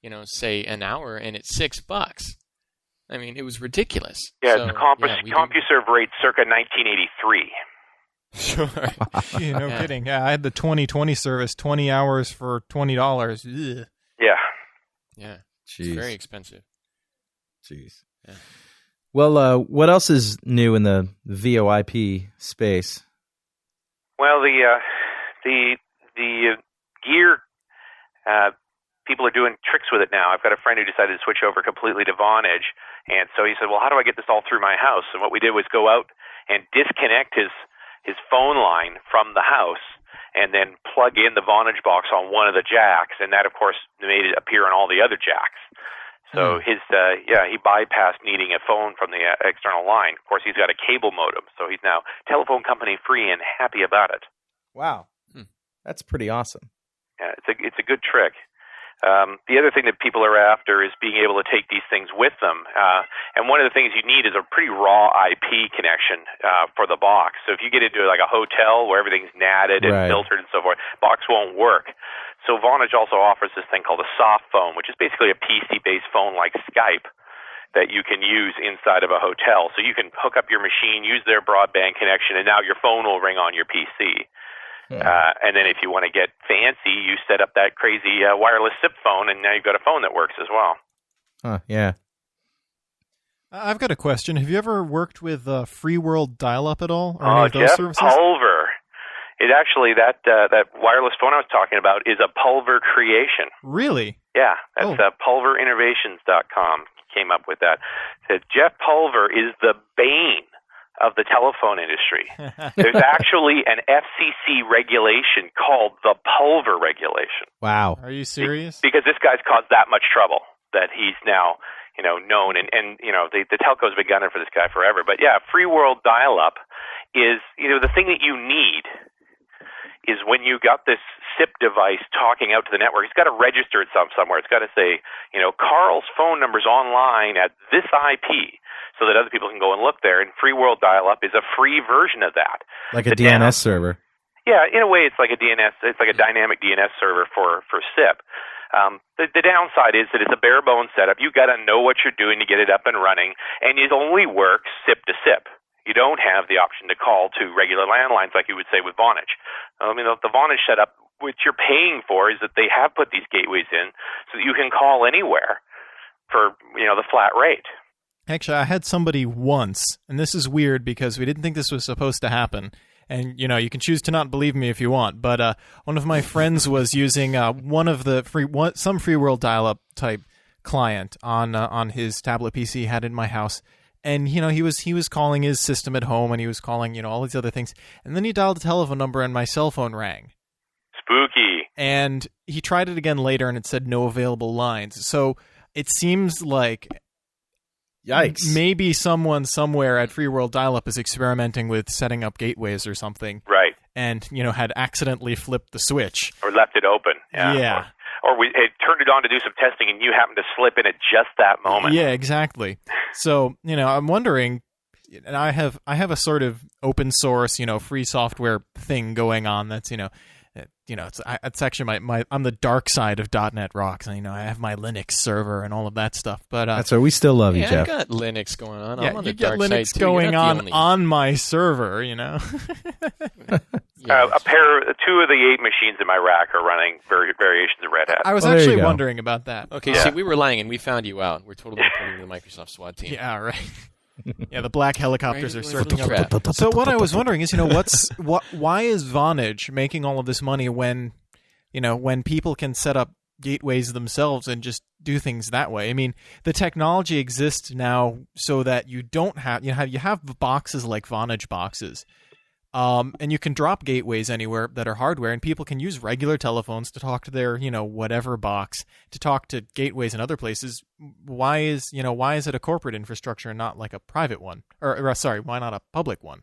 you know, say an hour, and it's $6. I mean, it was ridiculous. Yeah, so, CompuServe rate circa 1983. Sure. No kidding. Yeah, I had the 2020 service, 20 hours for $20. Ugh. Yeah. Yeah. Jeez. It's very expensive. Jeez. Yeah. Well, what else is new in the VoIP space? Well, the gear, people are doing tricks with it now. I've got a friend who decided to switch over completely to Vonage, and so he said, well, how do I get this all through my house? And what we did was go out and disconnect his phone line from the house and then plug in the Vonage box on one of the jacks, and that, of course, made it appear on all the other jacks. So he bypassed needing a phone from the external line. Of course, he's got a cable modem, so he's now telephone company free and happy about it. Wow. That's pretty awesome. Yeah, it's a good trick. The other thing that people are after is being able to take these things with them. And one of the things you need is a pretty raw IP connection for the box. So if you get into like a hotel where everything's natted and filtered and so forth, box won't work. So Vonage also offers this thing called a soft phone, which is basically a PC-based phone like Skype that you can use inside of a hotel. So you can hook up your machine, use their broadband connection, and now your phone will ring on your PC. And then if you want to get fancy, you set up that crazy wireless SIP phone, and now you've got a phone that works as well. Yeah. I've got a question. Have you ever worked with Free World Dial-Up at all? Or any of those Jeff services? Pulver. It actually, that wireless phone I was talking about is a Pulver creation. Really? Yeah, that's pulverinnovations.com came up with that. Said Jeff Pulver is the bane of the telephone industry. There's actually an FCC regulation called the Pulver regulation. Wow. Are you serious? Because this guy's caused that much trouble that he's now, known. And the telco's been gunning for this guy forever. But yeah, Free World Dial-Up is, the thing that you need is when you got this SIP device talking out to the network, it's got to register it somewhere. It's got to say, Carl's phone number's online at this IP, so that other people can go and look there. And Free World Dial-Up is a free version of that. Like a DNS server. Yeah, in a way, it's like a DNS. It's like a dynamic DNS server for SIP. The downside is that it's a bare bones setup. You got to know what you're doing to get it up and running, and it only works SIP to SIP. You don't have the option to call to regular landlines like you would say with Vonage. The Vonage setup, what you're paying for is that they have put these gateways in so that you can call anywhere for the flat rate. Actually, I had somebody once, and this is weird because we didn't think this was supposed to happen. And, you can choose to not believe me if you want, but one of my friends was using some Free World Dial-Up type client on his tablet PC he had in my house. And, he was calling his system at home, and he was calling, all these other things. And then he dialed a telephone number, and my cell phone rang. Spooky. And he tried it again later, and it said no available lines. So it seems like... Yikes. Maybe someone somewhere at Free World Dial-Up is experimenting with setting up gateways or something. Right. And, had accidentally flipped the switch. Or left it open. Yeah. Or we had turned it on to do some testing, and you happened to slip in at just that moment. Yeah, exactly. So, I'm wondering, and I have a sort of open source, free software thing going on that's, it's actually I'm the dark side of .NET Rocks, and I have my Linux server and all of that stuff. But that's why we still love you, Jeff. I got Linux going on. Yeah, I'm on the you get dark Linux side too. going on my server. Two of the 8 machines in my rack are running variations of Red Hat. I was actually wondering about that. Okay, see, we were lying, and we found you out. We're totally reporting to the Microsoft SWAT team. Yeah, right. Yeah, the black helicopters are circling trap. up. So what I was wondering is, why is Vonage making all of this money when people can set up gateways themselves and just do things that way? I mean, the technology exists now so that you don't have you have boxes like Vonage boxes, and you can drop gateways anywhere that are hardware, and people can use regular telephones to talk to their whatever box to talk to gateways in other places. Why is it a corporate infrastructure and not like a private one? Or sorry, why not a public one?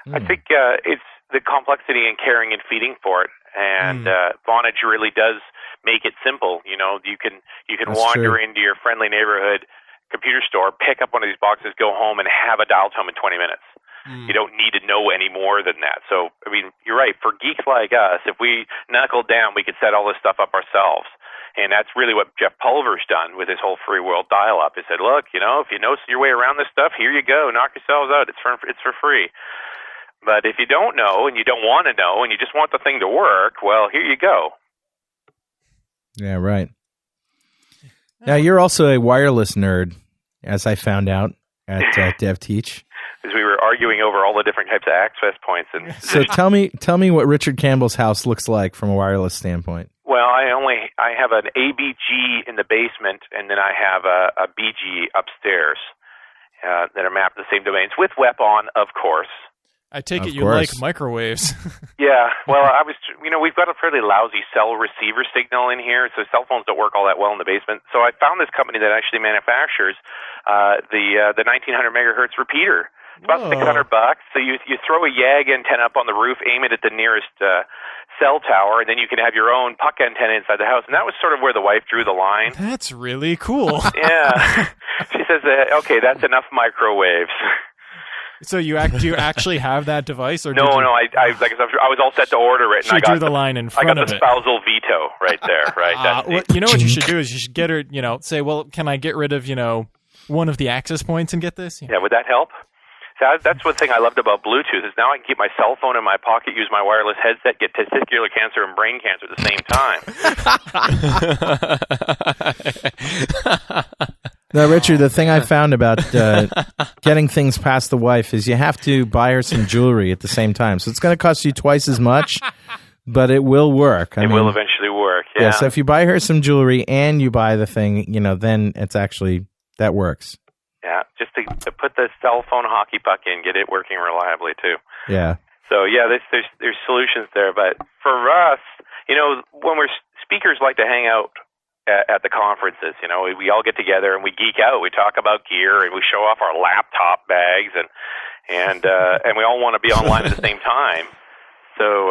I think it's the complexity and caring and feeding for it. And Vonage really does make it simple. You can That's wander true. into your friendly neighborhood computer store, pick up one of these boxes, go home, and have a dial tone in 20 minutes. You don't need to know any more than that. So, you're right. For geeks like us, if we knuckled down, we could set all this stuff up ourselves. And that's really what Jeff Pulver's done with his whole Free World Dial-Up. He said, look, if you know your way around this stuff, here you go. Knock yourselves out. It's for free. But if you don't know and you don't want to know and you just want the thing to work, well, here you go. Yeah, right. Now, you're also a wireless nerd, as I found out at DevTeach. As we were arguing over all the different types of access points. And So tell me what Richard Campbell's house looks like from a wireless standpoint. Well, I have an ABG in the basement, and then I have a BG upstairs that are mapped to the same domains with WEP on, of course. I take it you course. like microwaves. Yeah, well, we've got a fairly lousy cell receiver signal in here, so cell phones don't work all that well in the basement. So I found this company that actually manufactures the 1900 megahertz repeater. It's about $600. So you throw a YAG antenna up on the roof, aim it at the nearest cell tower, and then you can have your own puck antenna inside the house. And that was sort of where the wife drew the line. That's really cool. Yeah. She says, okay, that's enough microwaves. So do you actually have that device? Or No, I was all set to order it. And she drew the line in front of it. I got the spousal veto right there, right? You know what you should do is you should get her, say, well, can I get rid of, one of the access points and get this? Yeah, would that help? So that's one thing I loved about Bluetooth is now I can keep my cell phone in my pocket, use my wireless headset, get testicular cancer and brain cancer at the same time. Now, Richard, the thing I found about getting things past the wife is you have to buy her some jewelry at the same time. So it's going to cost you twice as much, but it will work. It will eventually work, yeah. So if you buy her some jewelry and you buy the thing, then it's actually, that works. Yeah, just to put the cell phone hockey puck in, get it working reliably, too. Yeah. So, yeah, there's solutions there. But for us, when speakers like to hang out at the conferences, we all get together and we geek out. We talk about gear and we show off our laptop bags and we all want to be online at the same time. So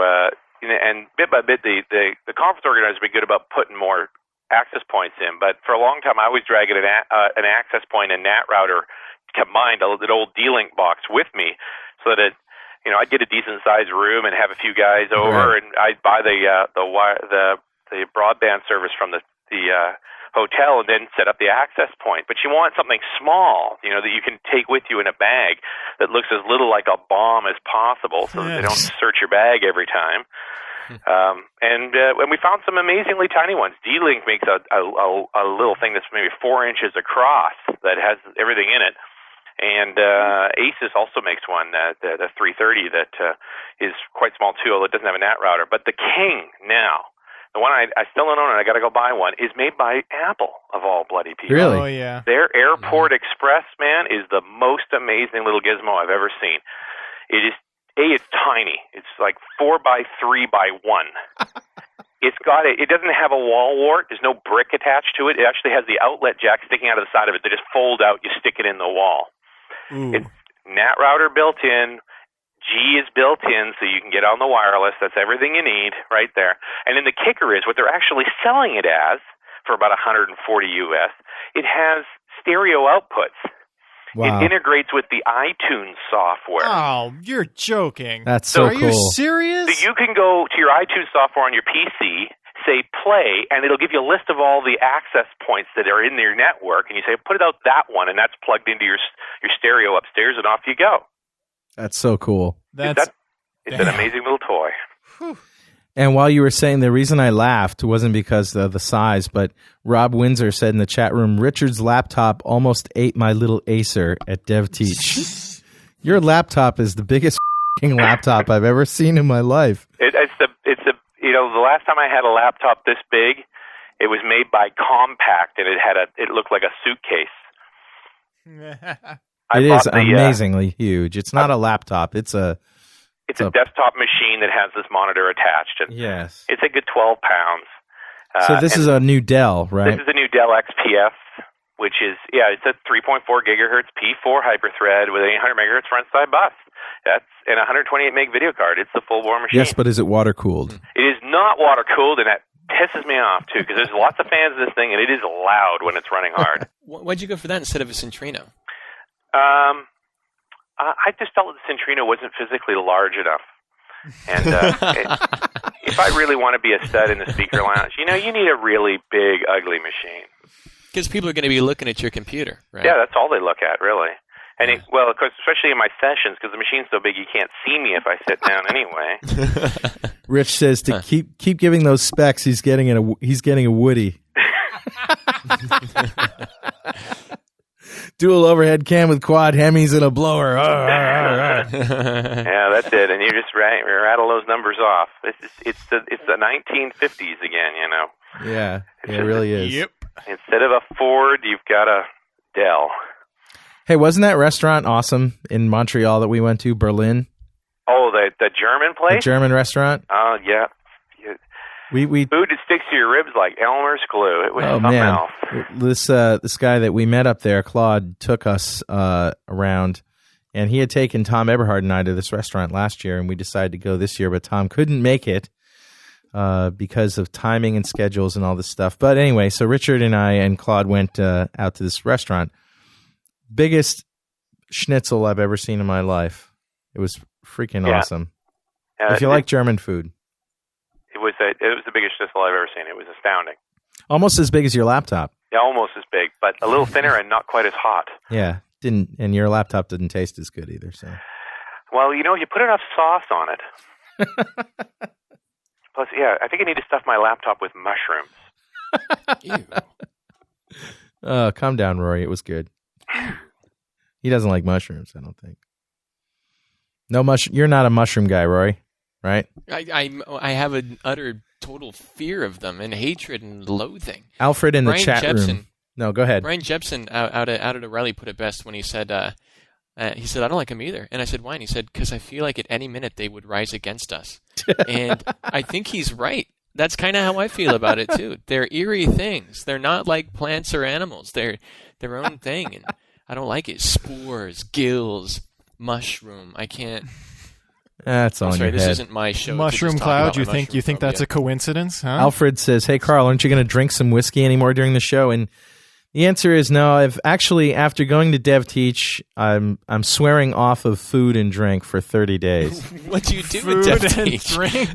and bit by bit, the conference organizers have been good about putting more access points in. But for a long time, I was dragging an access point and NAT router combined, an old D-Link box with me, so that I'd get a decent sized room and have a few guys over, and I'd buy the broadband service from the hotel and then set up the access point. But you want something small, that you can take with you in a bag that looks as little like a bomb as possible, so that they don't search your bag every time. And we found some amazingly tiny ones. D-Link makes a little thing that's maybe 4 inches across that has everything in it. And Asus also makes one, the 330, that is quite small too, although it doesn't have a NAT router. But the king now, the one I still don't own, and I got to go buy one, is made by Apple, of all bloody people. Really? Oh, yeah. Their Airport Express, man, is the most amazing little gizmo I've ever seen. It is, it's tiny. It's like 4 by 3 by 1. It doesn't have a wall wart. There's no brick attached to it. It actually has the outlet jack sticking out of the side of it. They just fold out. You stick it in the wall. It's NAT router built in. G is built in, so you can get on the wireless. That's everything you need right there. And then the kicker is what they're actually selling it as for about $140 US. It has stereo outputs. Wow. It integrates with the iTunes software. Oh, you're joking. That's so cool. Are you serious? So you can go to your iTunes software on your PC, say play, and it'll give you a list of all the access points that are in your network, and you say, put it out that one, and that's plugged into your stereo upstairs, and off you go. That's so cool. It's an amazing little toy. Whew. And while you were saying, the reason I laughed wasn't because of the size, but Rob Windsor said in the chat room, Richard's laptop almost ate my little Acer at DevTeach. Your laptop is the biggest laptop I've ever seen in my life. The last time I had a laptop this big, it was made by Compaq, and it looked like a suitcase. It is amazingly huge. It's not a laptop. It's a desktop machine that has this monitor attached. And yes. It's a good 12 pounds. So this is a new Dell, right? This is a new Dell XPS, which is, it's a 3.4 gigahertz P4 Hyperthread with an 800 megahertz front side bus. That's and a 128 meg video card. It's the full-bore machine. Yes, but is it water-cooled? It is not water-cooled, and that pisses me off, too, because there's lots of fans of this thing, and it is loud when it's running hard. Why'd you go for that instead of a Centrino? I just felt that the Centrino wasn't physically large enough. And if I really want to be a stud in the speaker lounge, you need a really big, ugly machine. Because people are going to be looking at your computer, right? Yeah, that's all they look at, really. And of course, especially in my sessions, because the machine's so big you can't see me if I sit down anyway. Rich says to keep giving those specs. He's getting a Woody. Dual overhead cam with quad Hemis and a blower. Yeah, that's it. And you just rattle those numbers off. It's the 1950s again, you know. Yeah, it really is. Yep. Instead of a Ford, you've got a Dell. Hey, wasn't that restaurant awesome in Montreal that we went to, Berlin? Oh, the German place? The German restaurant? Oh, yeah. We Food that sticks to your ribs like Elmer's glue. It was something else. This guy that we met up there, Claude, took us around, and he had taken Tom Eberhard and I to this restaurant last year, and we decided to go this year, but Tom couldn't make it because of timing and schedules and all this stuff. But anyway, so Richard and I and Claude went out to this restaurant. Biggest schnitzel I've ever seen in my life. It was freaking awesome. Yeah, if you like German food. It was the biggest schnitzel I've ever seen. It was astounding. Almost as big as your laptop. Yeah, almost as big, but a little thinner and not quite as hot. Yeah, and your laptop didn't taste as good either. So, well, you know, you put enough sauce on it. Plus, yeah, I think I need to stuff my laptop with mushrooms. Calm down, Rory. It was good. He doesn't like mushrooms, I don't think. No You're not a mushroom guy, Rory, right? I have an utter total fear of them and hatred and loathing. Alfred in the Brian chat Jepson, room. No, go ahead. Brian Jepson out at O'Reilly put it best when he said, I don't like them either. And I said, why? And he said, because I feel like at any minute they would rise against us. And I think he's right. That's kind of how I feel about it, too. They're eerie things. They're not like plants or animals. They're their own thing. And I don't like it. Spores, gills, mushroom. I can't. That's on your this head. isn't my show. Mushroom cloud. You think that's a coincidence? Huh? Alfred says, "Hey Carl, aren't you going to drink some whiskey anymore during the show?" And the answer is no. I've actually, after going to Dev Teach, I'm swearing off of food and drink for 30 days. What do you do Food with Dev and Teach? drink?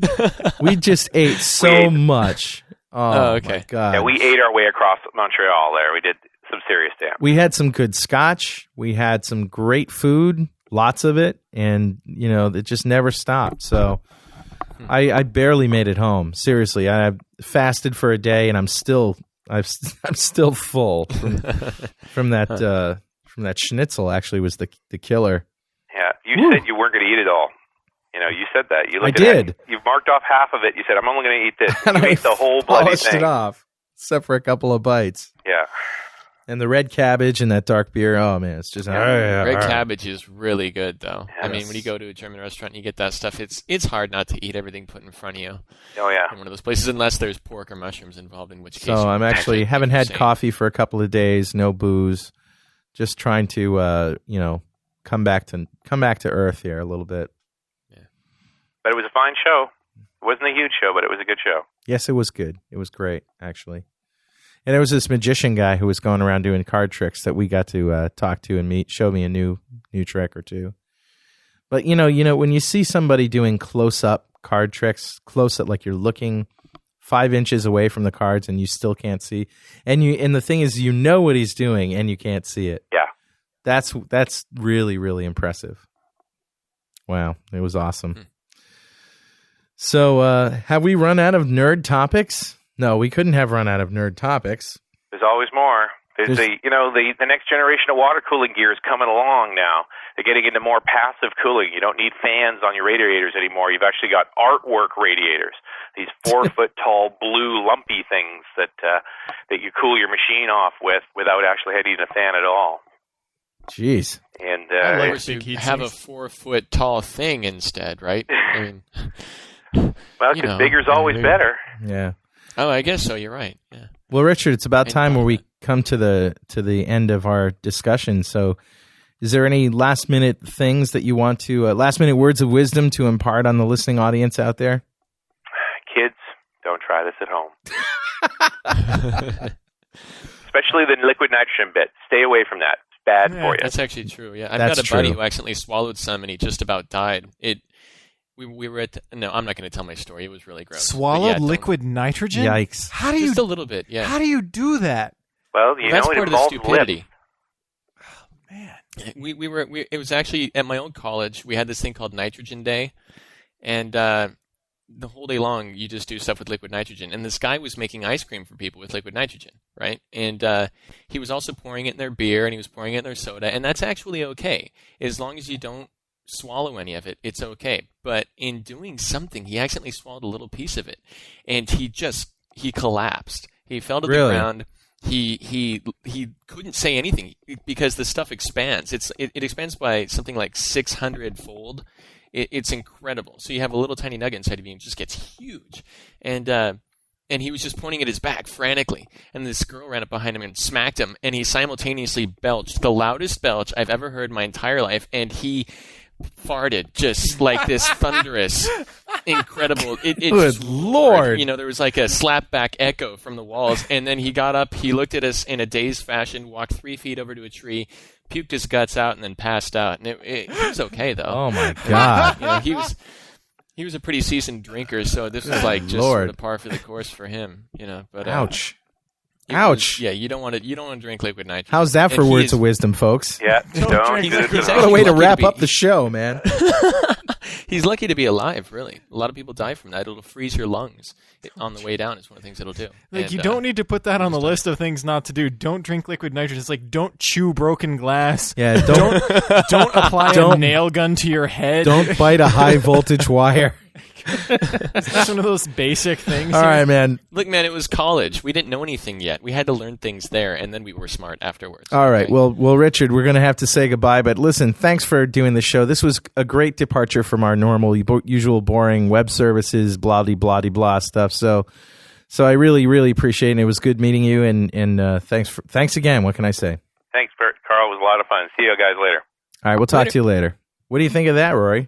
We just ate so much. Oh, okay. My God. Yeah, we ate our way across Montreal there. We did some serious damage. We had some good scotch. We had some great food, lots of it, and it just never stopped. So I barely made it home. Seriously, I fasted for a day, and I'm still full from that schnitzel. Actually, was the killer. Yeah, you said you weren't going to eat it all. You said that. You looked I at did. It, you've marked off half of it. You said, I'm only going to eat this. And You ate the whole bloody polished thing. it off, except for a couple of bites. Yeah. And the red cabbage and that dark beer. Oh man, it's just Red cabbage is really good, though. Yes. I mean, when you go to a German restaurant and you get that stuff, it's hard not to eat everything put in front of you. Oh, yeah. In one of those places, unless there's pork or mushrooms involved, in which case. So I'm actually haven't had insane. coffee for a couple of days, no booze, just trying to come back to earth here a little bit. Yeah. But it was a fine show. It wasn't a huge show, but it was a good show. Yes, it was good. It was great, actually. And there was this magician guy who was going around doing card tricks that we got to talk to and meet, show me a new trick or two. But when you see somebody doing close up card tricks, close up like you're looking 5 inches away from the cards and you still can't see, and the thing is, what he's doing and you can't see it. Yeah. That's really, really impressive. Wow, it was awesome. So, have we run out of nerd topics? No, we couldn't have run out of nerd topics. There's always more. There's the next generation of water cooling gear is coming along now. They're getting into more passive cooling. You don't need fans on your radiators anymore. You've actually got artwork radiators. These 4-foot tall blue lumpy things that you cool your machine off with without actually having a fan at all. Jeez. And you have a 4-foot tall thing instead, right? I mean, well, because bigger's always better. Yeah. Oh, I guess so. You're right. Yeah. Well, Richard, it's about time where we come to the end of our discussion. So, is there any last minute things that you want to last minute words of wisdom to impart on the listening audience out there? Kids, don't try this at home. Especially the liquid nitrogen bit. Stay away from that. It's bad for you. That's actually true. Yeah, I've got a buddy who accidentally swallowed some and he just about died. We were at no, I'm not going to tell my story. It was really gross. Swallowed liquid nitrogen? Yikes! How do you just a little bit? Yeah. How do you do that? Well, that's it part of the involves stupidity. lips. Oh man, it was actually at my own college. We had this thing called Nitrogen Day, and the whole day long, you just do stuff with liquid nitrogen. And this guy was making ice cream for people with liquid nitrogen, right? And he was also pouring it in their beer, and he was pouring it in their soda, and that's actually okay. As long as you don't swallow any of it, it's okay. But in doing something, he accidentally swallowed a little piece of it, and he collapsed. He fell to the ground. He couldn't say anything because the stuff expands. It expands by something like 600-fold. It's incredible. So you have a little tiny nugget inside of you, and it just gets huge. And he was just pointing at his back frantically. And this girl ran up behind him and smacked him, and he simultaneously belched, the loudest belch I've ever heard in my entire life. And he farted just like this thunderous, incredible. Good Lord! You know, there was like a slapback echo from the walls. And then he got up, he looked at us in a dazed fashion, walked 3 feet over to a tree, puked his guts out, and then passed out. And he was okay though. Oh my God! You know, he was a pretty seasoned drinker, so this was like just sort of par for the course for him. You know, but ouch. Ouch! You don't want to drink liquid nitrogen. How's that for words of wisdom, folks? Yeah, don't. What a way to wrap up the show, man. He's lucky to be alive, really. A lot of people die from that. It'll freeze your lungs on the way down. It's one of the things it'll do. Like, you don't need to put that on the list of things not to do. Don't drink liquid nitrogen. It's like, don't chew broken glass. Yeah, don't apply a nail gun to your head. Don't bite a high voltage wire. That's one of those basic things. All right, man. Look, man, it was college. We didn't know anything yet. We had to learn things there, and then we were smart afterwards. All right. Well, Richard, we're going to have to say goodbye. But listen, thanks for doing the show. This was a great departure from our normal, usual, boring web services, blah stuff. So I really, really appreciate it. It was good meeting you, and thanks again. What can I say? Thanks, Carl. It was a lot of fun. See you guys later. All right, we'll talk to you later. What do you think of that, Rory?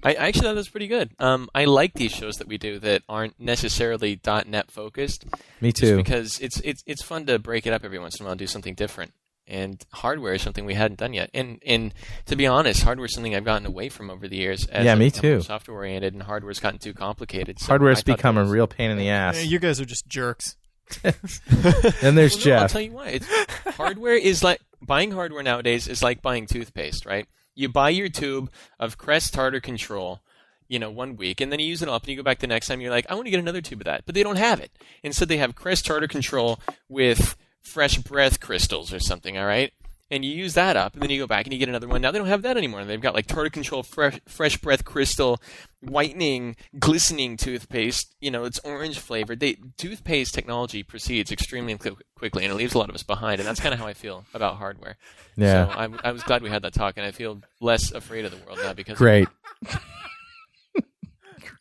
I actually thought that was pretty good. I like these shows that we do that aren't necessarily .NET focused. Me too. Just because it's fun to break it up every once in a while and do something different. And hardware is something we hadn't done yet. And to be honest, hardware is something I've gotten away from over the years. As me too. Software oriented, and hardware's gotten too complicated. So hardware's become a real pain in the ass. You guys are just jerks. Then there's Jeff. I'll tell you why. Hardware is like buying hardware nowadays is like buying toothpaste, right? You buy your tube of Crest Tartar Control, 1 week, and then you use it up, and you go back the next time, you're like, I want to get another tube of that. But they don't have it. Instead, they have Crest Tartar Control with Fresh Breath crystals or something, all right? And you use that up, and then you go back and you get another one. Now they don't have that anymore. And they've got like Tartar Control Fresh Breath Crystal whitening, glistening toothpaste. It's orange flavored. Toothpaste technology proceeds extremely quickly, and it leaves a lot of us behind. And that's kind of how I feel about hardware. Yeah. So I was glad we had that talk, and I feel less afraid of the world now because Great.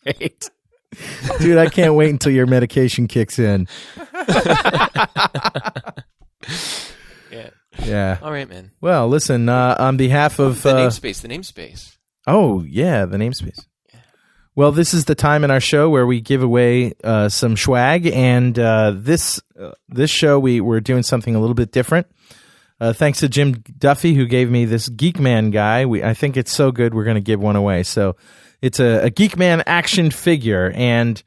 Great. Dude, I can't wait until your medication kicks in. Yeah. All right, man. Well, listen, on behalf of... The namespace. Oh, yeah, the namespace. Yeah. Well, this is the time in our show where we give away some swag, and this show we're doing something a little bit different. Thanks to Jim Duffy, who gave me this Geek Man guy. I think it's so good, we're going to give one away. So it's a Geek Man action figure, and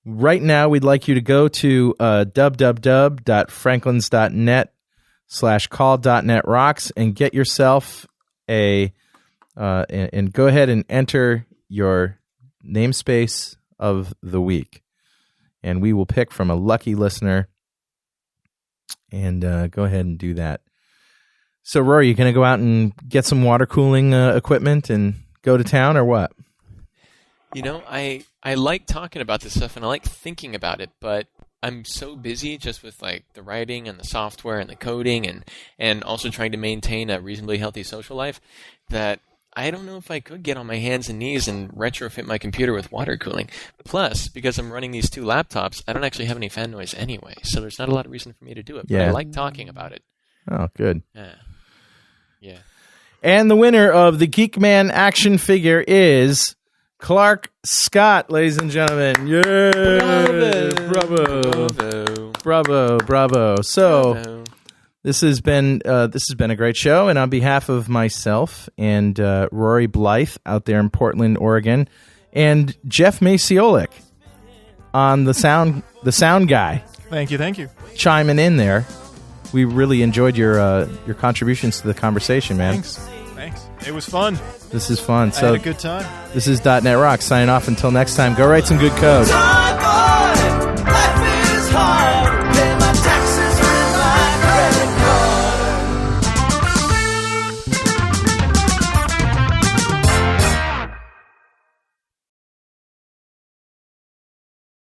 right now we'd like you to go to www.franklins.net/call.netrocks and get yourself and go ahead and enter your namespace of the week, and we will pick from a lucky listener. And go ahead and do that. So, Rory, you going to go out and get some water cooling equipment and go to town, or what? I like talking about this stuff and I like thinking about it, but I'm so busy just with like the writing and the software and the coding and also trying to maintain a reasonably healthy social life that I don't know if I could get on my hands and knees and retrofit my computer with water cooling. Plus, because I'm running these 2 laptops, I don't actually have any fan noise anyway, so there's not a lot of reason for me to do it. But I like talking about it. Oh, good. Yeah. And the winner of the Geek Man action figure is Clark Scott, ladies and gentlemen. Yay! Bravo. So this has been a great show, and on behalf of myself and Rory Blythe out there in Portland, Oregon, and Jeff Maciolik on the sound guy. Thank you. Chiming in there. We really enjoyed your contributions to the conversation, man. Thanks. It was fun. This is fun. I So had a good time. this is .NET Rocks signing off until next time. Go write some good code.